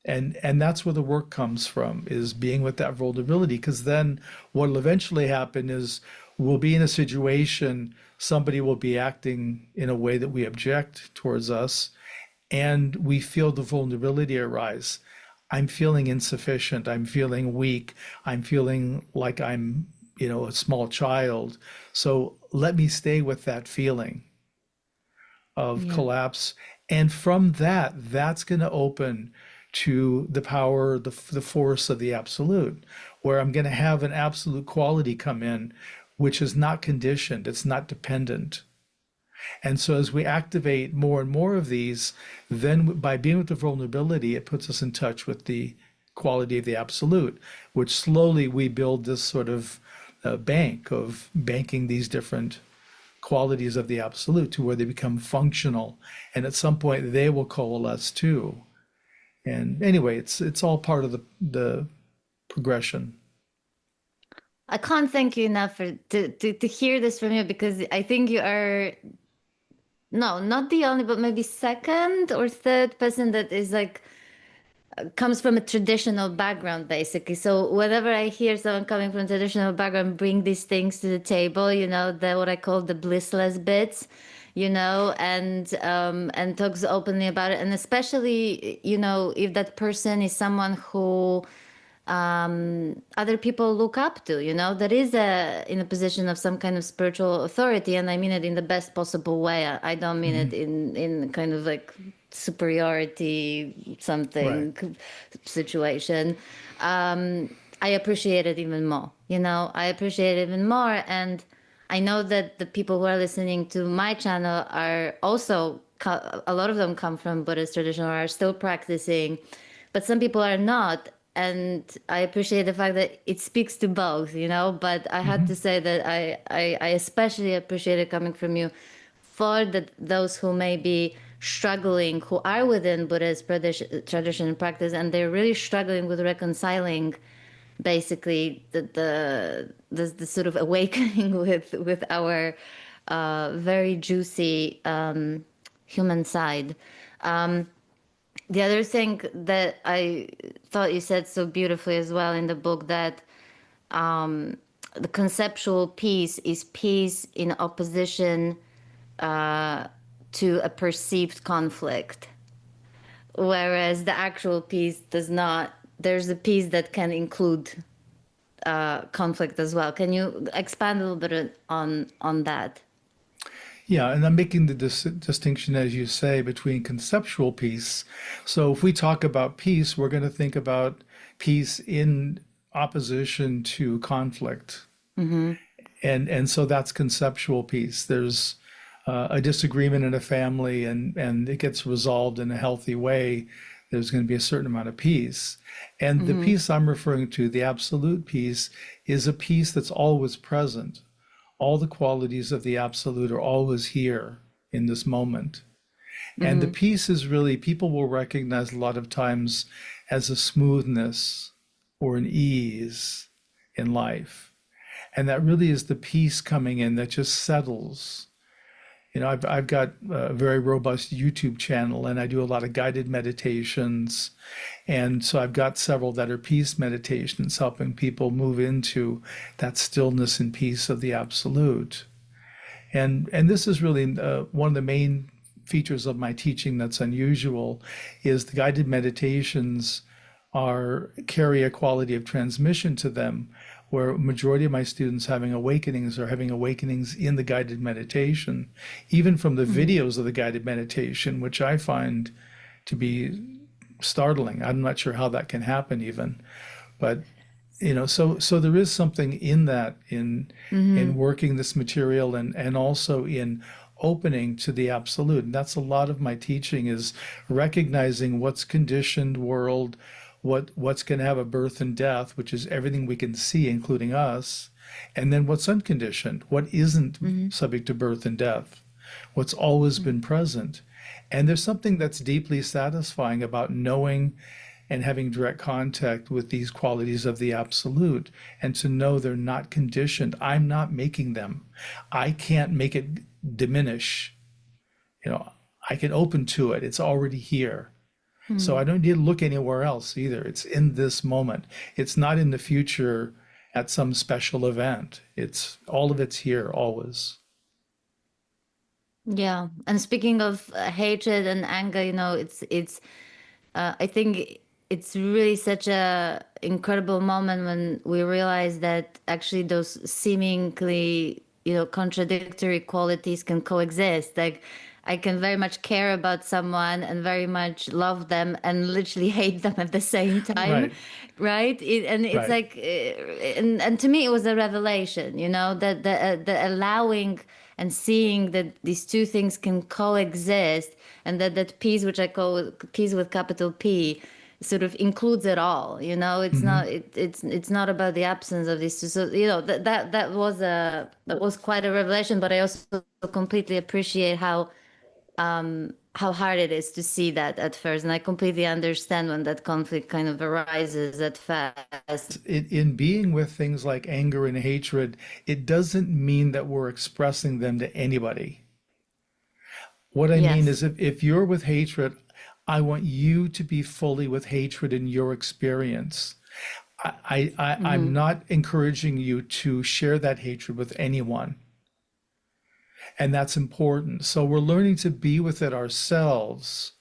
And that's where the work comes from, is being with that vulnerability, because then what will eventually happen is we'll be in a situation, somebody will be acting in a way that we object towards us, and we feel the vulnerability arise. I'm feeling insufficient. I'm feeling weak. I'm feeling like I'm, a small child. So let me stay with that feeling of Yeah. collapse. And from that, that's going to open to the power, the force of the absolute, where I'm going to have an absolute quality come in, which is not conditioned, it's not dependent. And so as we activate more and more of these, then by being with the vulnerability, it puts us in touch with the quality of the absolute, which slowly we build this sort of bank of banking these different qualities of the absolute to where they become functional. And at some point they will coalesce too. And anyway, it's all part of the progression. I can't thank you enough to hear this from you, because I think you are, no, not the only, but maybe second or third person that is like comes from a traditional background, basically. So whenever I hear someone coming from traditional background bring these things to the table, the what I call the blissless bits, and talks openly about it. And especially, if that person is someone who other people look up to, that is in a position of some kind of spiritual authority. And I mean it in the best possible way. I don't mean it in kind of like superiority something situation. I appreciate it even more. I appreciate it even more. And I know that the people who are listening to my channel are also, a lot of them come from Buddhist tradition or are still practicing, but some people are not. And I appreciate the fact that it speaks to both, but I had to say that I especially appreciate it coming from you for those who may be struggling, who are within Buddhist tradition and practice, and they're really struggling with reconciling basically the sort of awakening with our very juicy human side. The other thing that I thought you said so beautifully as well in the book, that the conceptual peace is peace in opposition to a perceived conflict, whereas the actual peace does not. There's a peace that can include conflict as well. Can you expand a little bit on that? Yeah, and I'm making the distinction, as you say, between conceptual peace. So if we talk about peace, we're going to think about peace in opposition to conflict. And so that's conceptual peace. There's a disagreement in a family and it gets resolved in a healthy way. There's going to be a certain amount of peace. And the peace I'm referring to, the absolute peace, is a peace that's always present. All the qualities of the absolute are always here in this moment. And the peace is really, people will recognize a lot of times as a smoothness or an ease in life. And that really is the peace coming in that just settles. I've got a very robust YouTube channel and I do a lot of guided meditations. And so I've got several that are peace meditations, helping people move into that stillness and peace of the absolute. And this is really one of the main features of my teaching that's unusual, is the guided meditations carry a quality of transmission to them, where a majority of my students having awakenings are having awakenings in the guided meditation, even from the videos of the guided meditation, which I find to be startling. I'm not sure how that can happen even, but so there is something in that, in working this material and also in opening to the absolute. And that's a lot of my teaching, is recognizing what's conditioned world, what's going to have a birth and death, which is everything we can see, including us, and then what's unconditioned, what isn't subject to birth and death, what's always been present. And there's something that's deeply satisfying about knowing and having direct contact with these qualities of the absolute, and to know they're not conditioned. I'm not making them. I can't make it diminish. I can open to it. It's already here. So I don't need to look anywhere else either. It's in this moment. It's not in the future at some special event. It's all of it's here always. Yeah. And speaking of hatred and anger, it's I think it's really such a incredible moment when we realize that actually those seemingly, contradictory qualities can coexist. Like, I can very much care about someone and very much love them and literally hate them at the same time, right? And it's like, and to me, it was a revelation, that the allowing and seeing that these two things can coexist, and that peace, which I call peace with capital P, sort of includes it all. It's not it's not about the absence of these two. So that was quite a revelation. But I also completely appreciate how hard it is to see that at first, and I completely understand when that conflict kind of arises at first. In being with things like anger and hatred, it doesn't mean that we're expressing them to anybody. What I mean is, if you're with hatred, I want you to be fully with hatred in your experience. I'm not encouraging you to share that hatred with anyone. And that's important. So we're learning to be with it ourselves.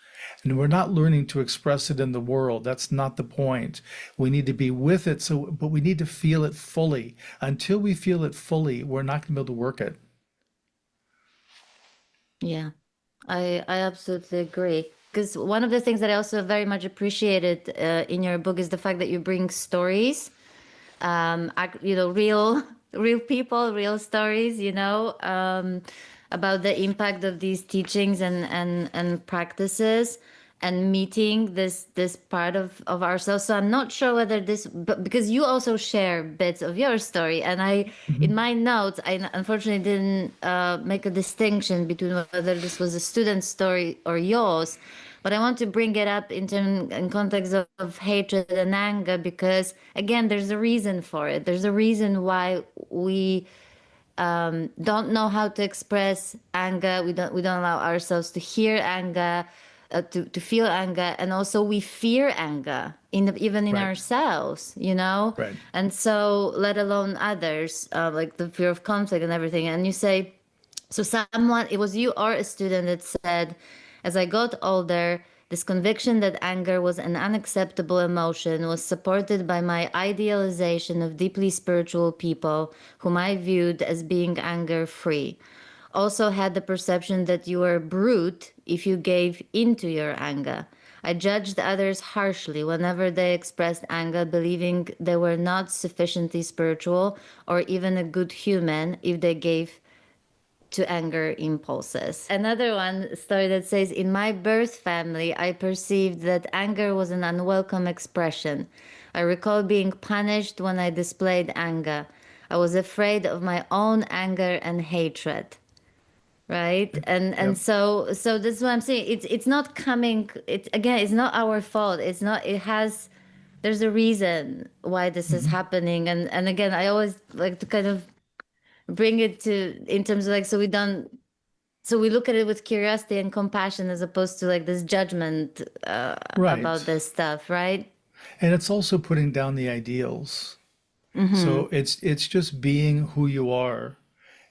And we're not learning to express it in the world. That's not the point. We need to be with it, but we need to feel it fully. Until we feel it fully, we're not going to be able to work it. Yeah, I absolutely agree. Because one of the things that I also very much appreciated in your book is the fact that you bring stories, real people, real stories, about the impact of these teachings and practices and meeting this part of ourselves. So I'm not sure whether but because you also share bits of your story, and in Mhm. my notes, I unfortunately didn't make a distinction between whether this was a student's story or yours. But I want to bring it up in context of hatred and anger because again, there's a reason for it. There's a reason why we don't know how to express anger. We don't allow ourselves to hear anger, to feel anger, and also we fear anger even in Right, ourselves, you know. right. And so, let alone others, like the fear of conflict and everything. And you say, so someone, it was you or a student that said, as I got older, this conviction that anger was an unacceptable emotion was supported by my idealization of deeply spiritual people whom I viewed as being anger free. Also had the perception that you were a brute if you gave into your anger. I judged others harshly whenever they expressed anger, believing they were not sufficiently spiritual or even a good human if they gave to anger impulses. Another one story that says, in my birth family, I perceived that anger was an unwelcome expression. I recall being punished when I displayed anger. I was afraid of my own anger and hatred. Right. And Yep. so this is what I'm saying. It's not coming, it again, it's not our fault. It's not, it has, there's a reason why this is Mhm. happening. And again, I always like to kind of bring it to in terms of like, so we look at it with curiosity and compassion as opposed to like this judgment about Right. this stuff, right? And it's also putting down the ideals. Mm-hmm. So it's just being who you are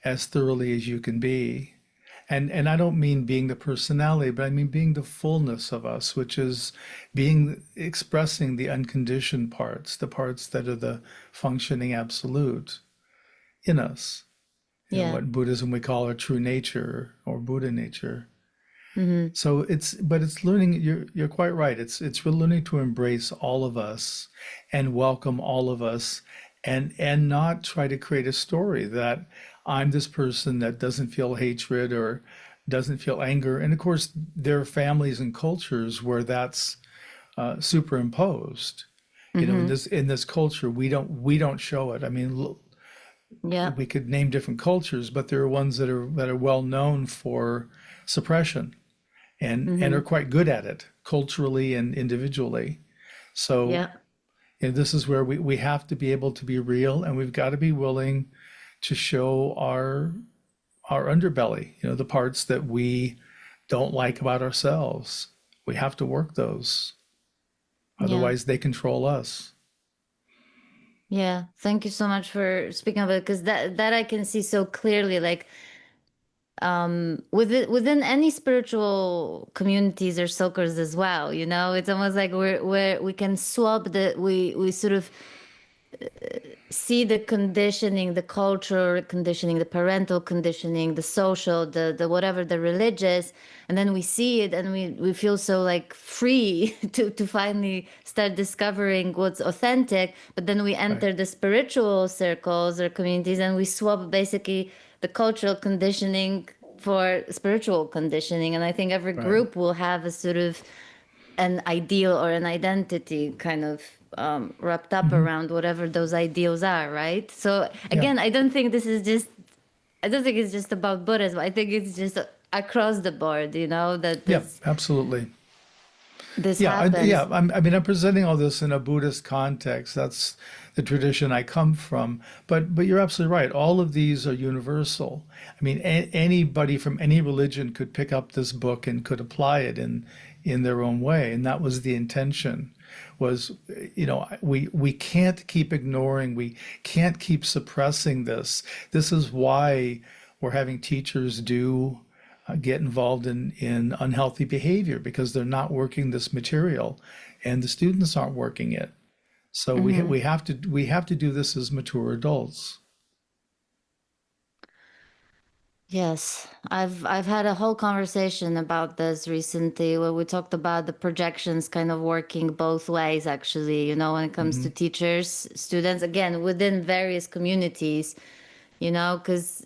as thoroughly as you can be. And I don't mean being the personality, but I mean being the fullness of us, which is being expressing the unconditioned parts, the parts that are the functioning absolute in us. You know, Yeah. what in Buddhism we call our true nature or Buddha nature. Mm-hmm. So but it's learning, you're quite right. It's really learning to embrace all of us and welcome all of us and not try to create a story that I'm this person that doesn't feel hatred or doesn't feel anger. And of course, there are families and cultures where that's superimposed. You know, Mm-hmm. in this culture, we don't show it. I mean, Yeah. we could name different cultures, but there are ones that are well known for suppression and are Mm-hmm. quite good at it culturally and individually. So Yeah. this is where we have to be able to be real, and we've got to be willing to show our underbelly, the parts that we don't like about ourselves. We have to work those. Yeah. Otherwise they control us. Yeah. Thank you so much for speaking of it because that I can see so clearly. Like within any spiritual communities or circles as well, it's almost like we can swap we sort of see the conditioning, the cultural conditioning, the parental conditioning, the social, the whatever, the religious, and then we see it and we feel so like free to finally start discovering what's authentic. But then we Right, enter the spiritual circles or communities and we swap basically the cultural conditioning for spiritual conditioning. And I think every right. group will have a sort of an ideal or an identity kind of wrapped up Hmm. around whatever those ideals are, right? So Yeah, again, I don't think it's just about Buddhism. I think it's just across the board, that yeah, this absolutely. this Yeah, happens. I mean, I'm presenting all this in a Buddhist context. That's the tradition I come from. But you're absolutely right. All of these are universal. I mean, anybody from any religion could pick up this book and could apply it in their own way. And that was the intention. Was we can't keep ignoring. We can't keep suppressing this. This is why We're having teachers get involved in unhealthy behavior because they're not working this material, and the students aren't working it. So we have to do this as mature adults. Yes, I've had a whole conversation about this recently where we talked about the projections kind of working both ways, actually, when it comes to Hmm. teachers, students, again, within various communities, because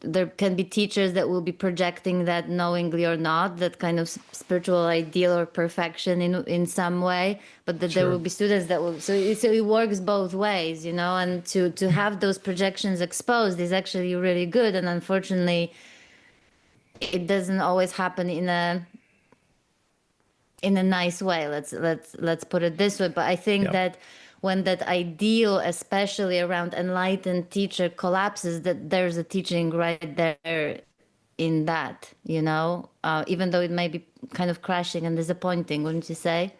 there can be teachers that will be projecting that knowingly or not, that kind of spiritual ideal or perfection in some way, but that there will Sure. be students that will, so it works both ways, and to have those projections exposed is actually really good. And unfortunately, it doesn't always happen in a nice way. Let's put it this way. But I think Yep. that when that ideal, especially around enlightened teacher, collapses, that there's a teaching right there in that, even though it may be kind of crashing and disappointing, wouldn't you say?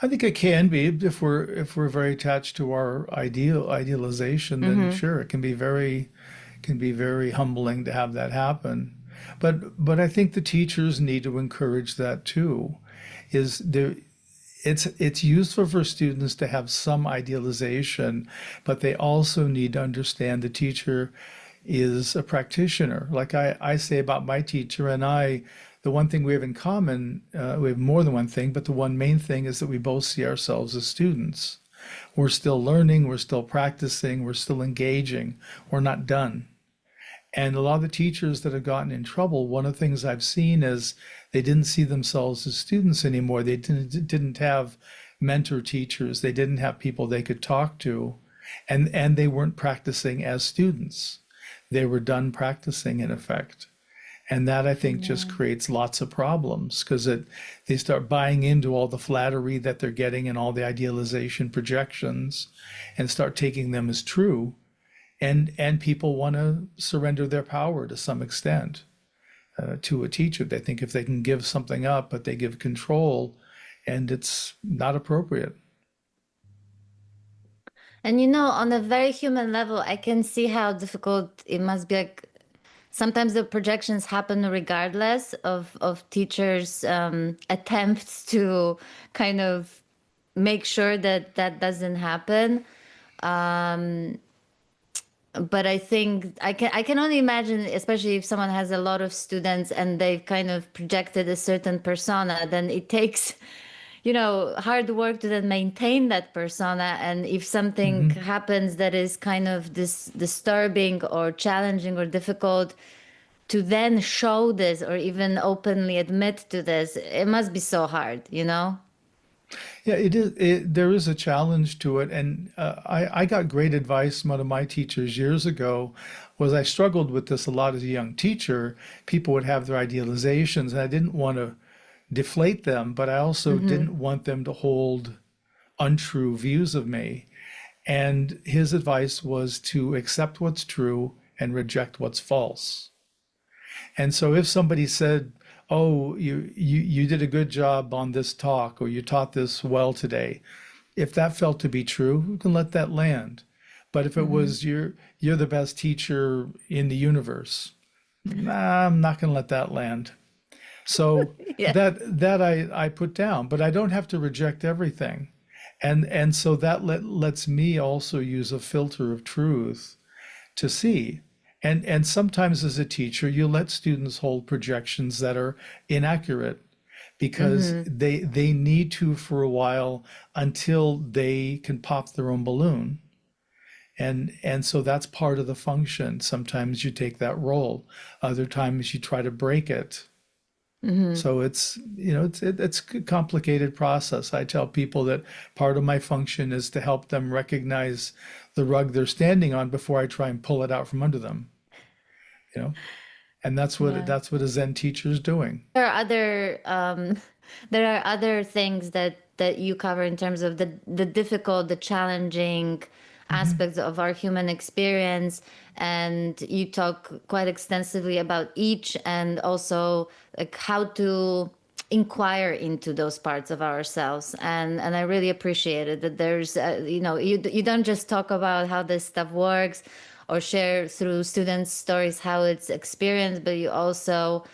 I think it can be if we're very attached to our idealization, then sure, it can be very humbling to have that happen. But I think the teachers need to encourage that too. Is there it's useful for students to have some idealization, but they also need to understand the teacher is a practitioner. Like I say about my teacher and I, the one thing we have in common, we have more than one thing, but the one main thing is that we both see ourselves as students. We're still learning, we're still practicing, we're still engaging, we're not done. And a lot of the teachers that have gotten in trouble, one of the things I've seen is they didn't see themselves as students anymore. They didn't have mentor teachers. They didn't have people they could talk to. And they weren't practicing as students. They were done practicing in effect. And that I think just Yeah. creates lots of problems because they start buying into all the flattery that they're getting and all the idealization projections and start taking them as true, and people want to surrender their power to some extent to a teacher. They think if they can give something up, but they give control, and it's not appropriate. And on a very human level, I can see how difficult it must be. Like sometimes the projections happen regardless of teachers' attempts to kind of make sure that that doesn't happen. But I think I can only imagine, especially if someone has a lot of students and they've kind of projected a certain persona, then it takes hard work to then maintain that persona. And if something Hmm. happens that is kind of disturbing or challenging or difficult, to then show this or even openly admit to this, it must be so hard. Yeah, it is. There is a challenge to it, and I got great advice from one of my teachers years ago. Was I struggled with this a lot as a young teacher. People would have their idealizations, and I didn't want to deflate them, but I also didn't want them to hold untrue views of me. And his advice was to accept what's true and reject what's false. And so if somebody said, "Oh, you did a good job on this talk," or "You taught this well today," if that felt to be true, you can let that land. But if it was you're the best teacher in the universe, nah, I'm not going to let that land. So Yeah. that I put down, but I don't have to reject everything. And so that lets me also use a filter of truth to see. And sometimes as a teacher, you let students hold projections that are inaccurate because they need to for a while until they can pop their own balloon. And so that's part of the function. Sometimes you take that role. Other times you try to break it. So it's a complicated process. I tell people that part of my function is to help them recognize the rug they're standing on before I try and pull it out from under them, you know. And Yeah. that's what a Zen teacher is doing. There are other things that you cover in terms of the difficult, the challenging Hmm. aspects of our human experience, and you talk quite extensively about each, and also like how to inquire into those parts of ourselves. And I really appreciate it that there's you don't just talk about how this stuff works or share through students' stories how it's experienced, but you also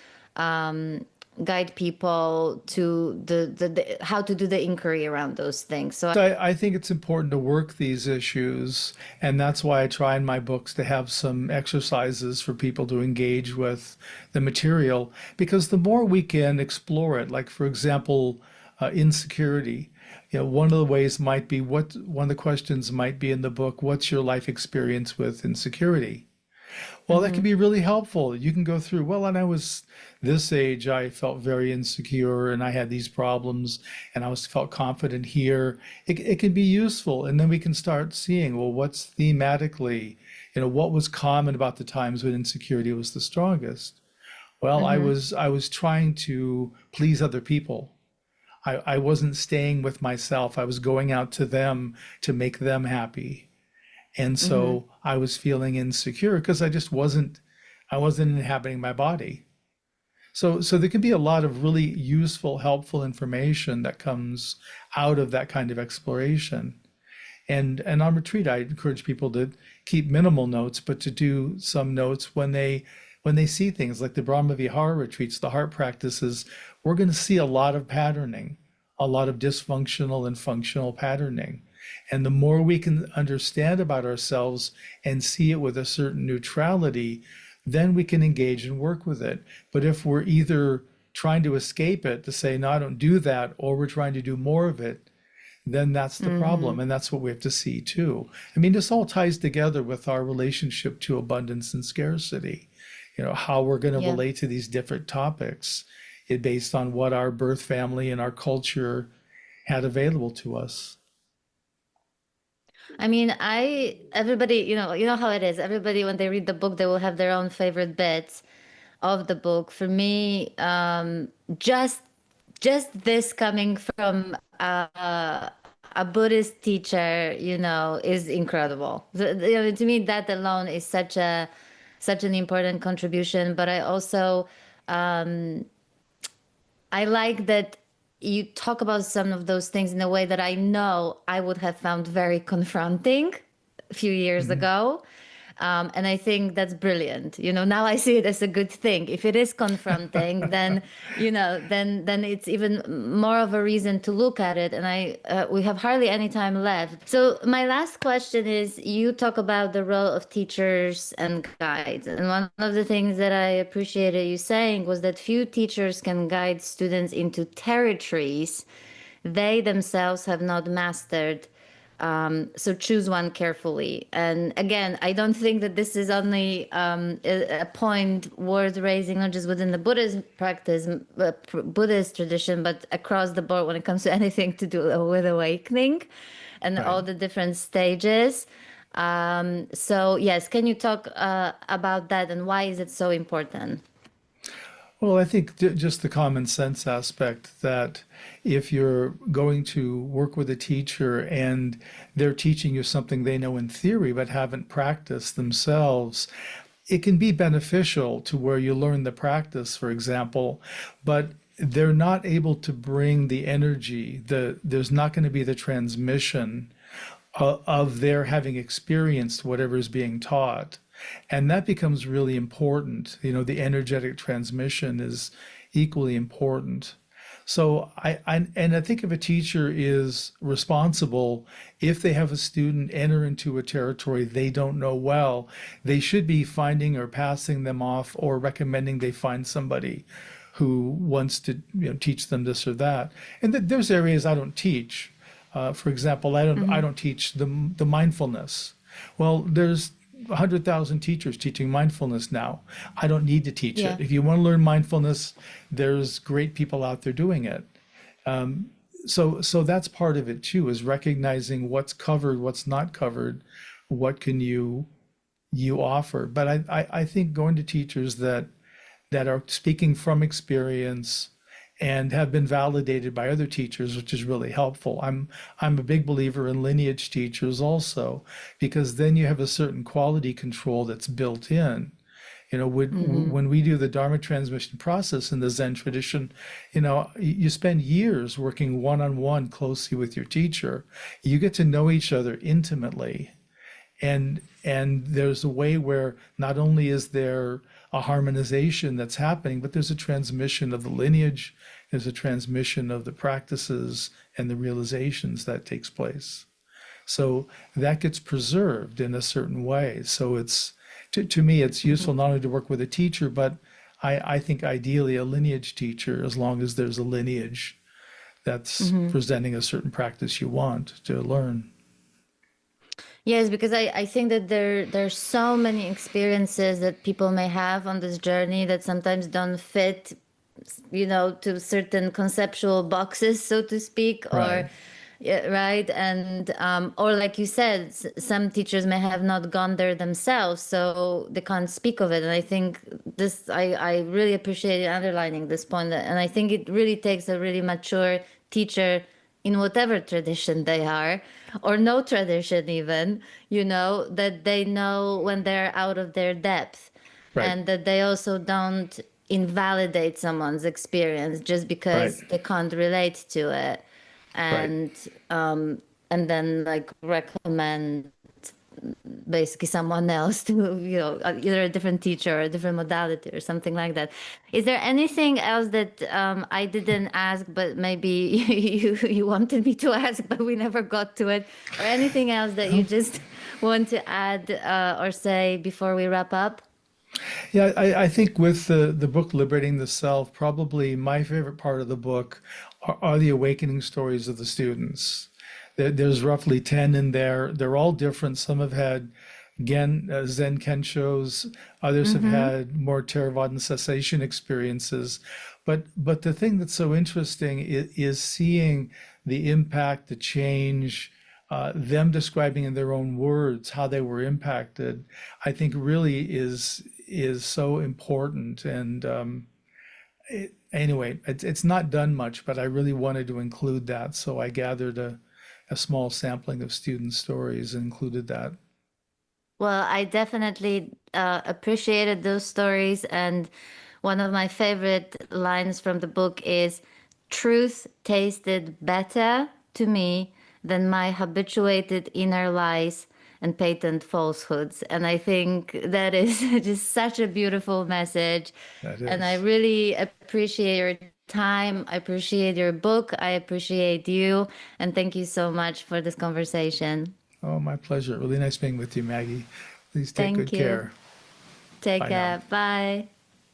guide people to the how to do the inquiry around those things. So I think it's important to work these issues, and that's why I try in my books to have some exercises for people to engage with the material, because the more we can explore it, like for example, insecurity. One of the ways might be one of the questions might be in the book, what's your life experience with insecurity? Well, that can be really helpful. You can go through, well, when I was this age, I felt very insecure and I had these problems and felt confident here. It can be useful. And then we can start seeing, well, what's thematically, what was common about the times when insecurity was the strongest? Well, I was trying to please other people. I wasn't staying with myself. I was going out to them to make them happy. And so I was feeling insecure because I wasn't inhabiting my body. So there can be a lot of really useful, helpful information that comes out of that kind of exploration. And on retreat, I encourage people to keep minimal notes, but to do some notes when they see things like the Brahma Vihara retreats, the heart practices. We're going to see a lot of patterning, a lot of dysfunctional and functional patterning. And the more we can understand about ourselves and see it with a certain neutrality, then we can engage and work with it. But if we're either trying to escape it, to say, no, I don't do that, or we're trying to do more of it, then that's the problem. And that's what we have to see too. I mean, this all ties together with our relationship to abundance and scarcity, how we're going to relate to these different topics based on what our birth family and our culture had available to us. I mean, everybody, you know how it is. Everybody, when they read the book, they will have their own favorite bits of the book. For me, just this coming from a Buddhist teacher, is incredible. To me, that alone is such an important contribution. But I also, I like that you talk about some of those things in a way that I know I would have found very confronting a few years ago. And I think that's brilliant. Now I see it as a good thing. If it is confronting, then, then it's even more of a reason to look at it. And we have hardly any time left. So my last question is, you talk about the role of teachers and guides. And one of the things that I appreciated you saying was that few teachers can guide students into territories they themselves have not mastered. So choose one carefully. And again, I don't think that this is only a point worth raising, not just within the Buddhist practice, Buddhist tradition, but across the board when it comes to anything to do with awakening and all the different stages. So yes, can you talk about that and why is it so important? Well, I think just the common sense aspect that if you're going to work with a teacher and they're teaching you something they know in theory but haven't practiced themselves, it can be beneficial to where you learn the practice, for example, but they're not able to bring the energy, there's not going to be the transmission of their having experienced whatever is being taught. And that becomes really important. The energetic transmission is equally important. So I think if a teacher is responsible, if they have a student enter into a territory they don't know well, they should be finding or passing them off or recommending they find somebody who wants to teach them this or that. And there's areas I don't teach. For example, I don't teach the mindfulness. Well, there's 100,000 teachers teaching mindfulness now. I don't need to teach it. If you want to learn mindfulness, there's great people out there doing it. So that's part of it too, is recognizing what's covered, what's not covered, what can you offer. But I think going to teachers that are speaking from experience and have been validated by other teachers, which is really helpful. I'm a big believer in lineage teachers also, because then you have a certain quality control that's built in. When we do the Dharma transmission process in the Zen tradition, you spend years working one-on-one closely with your teacher. You get to know each other intimately. And there's a way where not only is there a harmonization that's happening, but there's a transmission of the lineage, there's a transmission of the practices and the realizations that takes place. So that gets preserved in a certain way. So it's to me, it's useful not only to work with a teacher, but I think ideally a lineage teacher, as long as there's a lineage that's presenting a certain practice you want to learn. Yes, because I think that there's so many experiences that people may have on this journey that sometimes don't fit, to certain conceptual boxes, so to speak, or Right. yeah, right. And or like you said, some teachers may have not gone there themselves, so they can't speak of it. And I think this, I really appreciate you underlining this point. And I think it really takes a really mature teacher in whatever tradition they are, or no tradition even, that they know when they're out of their depth, Right. and that they also don't invalidate someone's experience just Right. because they can't relate to it, Right. and then like recommend basically someone else to, either a different teacher or a different modality or something like that. Is there anything else that I didn't ask, but maybe you wanted me to ask, but we never got to it, or anything else that you just want to add or say before we wrap up? Yeah, I think with the book Liberating the Self, probably my favorite part of the book are the awakening stories of the students. There's roughly 10 in there. They're all different. Some have had Zen Kenshos, others have had more Theravada cessation experiences. But the thing that's so interesting is seeing the impact, the change, them describing in their own words how they were impacted, I think really is so important. And anyway, it's not done much, but I really wanted to include that. So I gathered a small sampling of student stories and included that. Well, I definitely appreciated those stories. And one of my favorite lines from the book is, "Truth tasted better to me than my habituated inner lies and patent falsehoods." And I think that is just such a beautiful message. That And I is. really appreciate your time. I appreciate your book. I appreciate you. And thank you so much for this conversation. Oh, my pleasure. Really nice being with you, Maggie. Please take Thank good you. care. Take Bye now. care. Bye.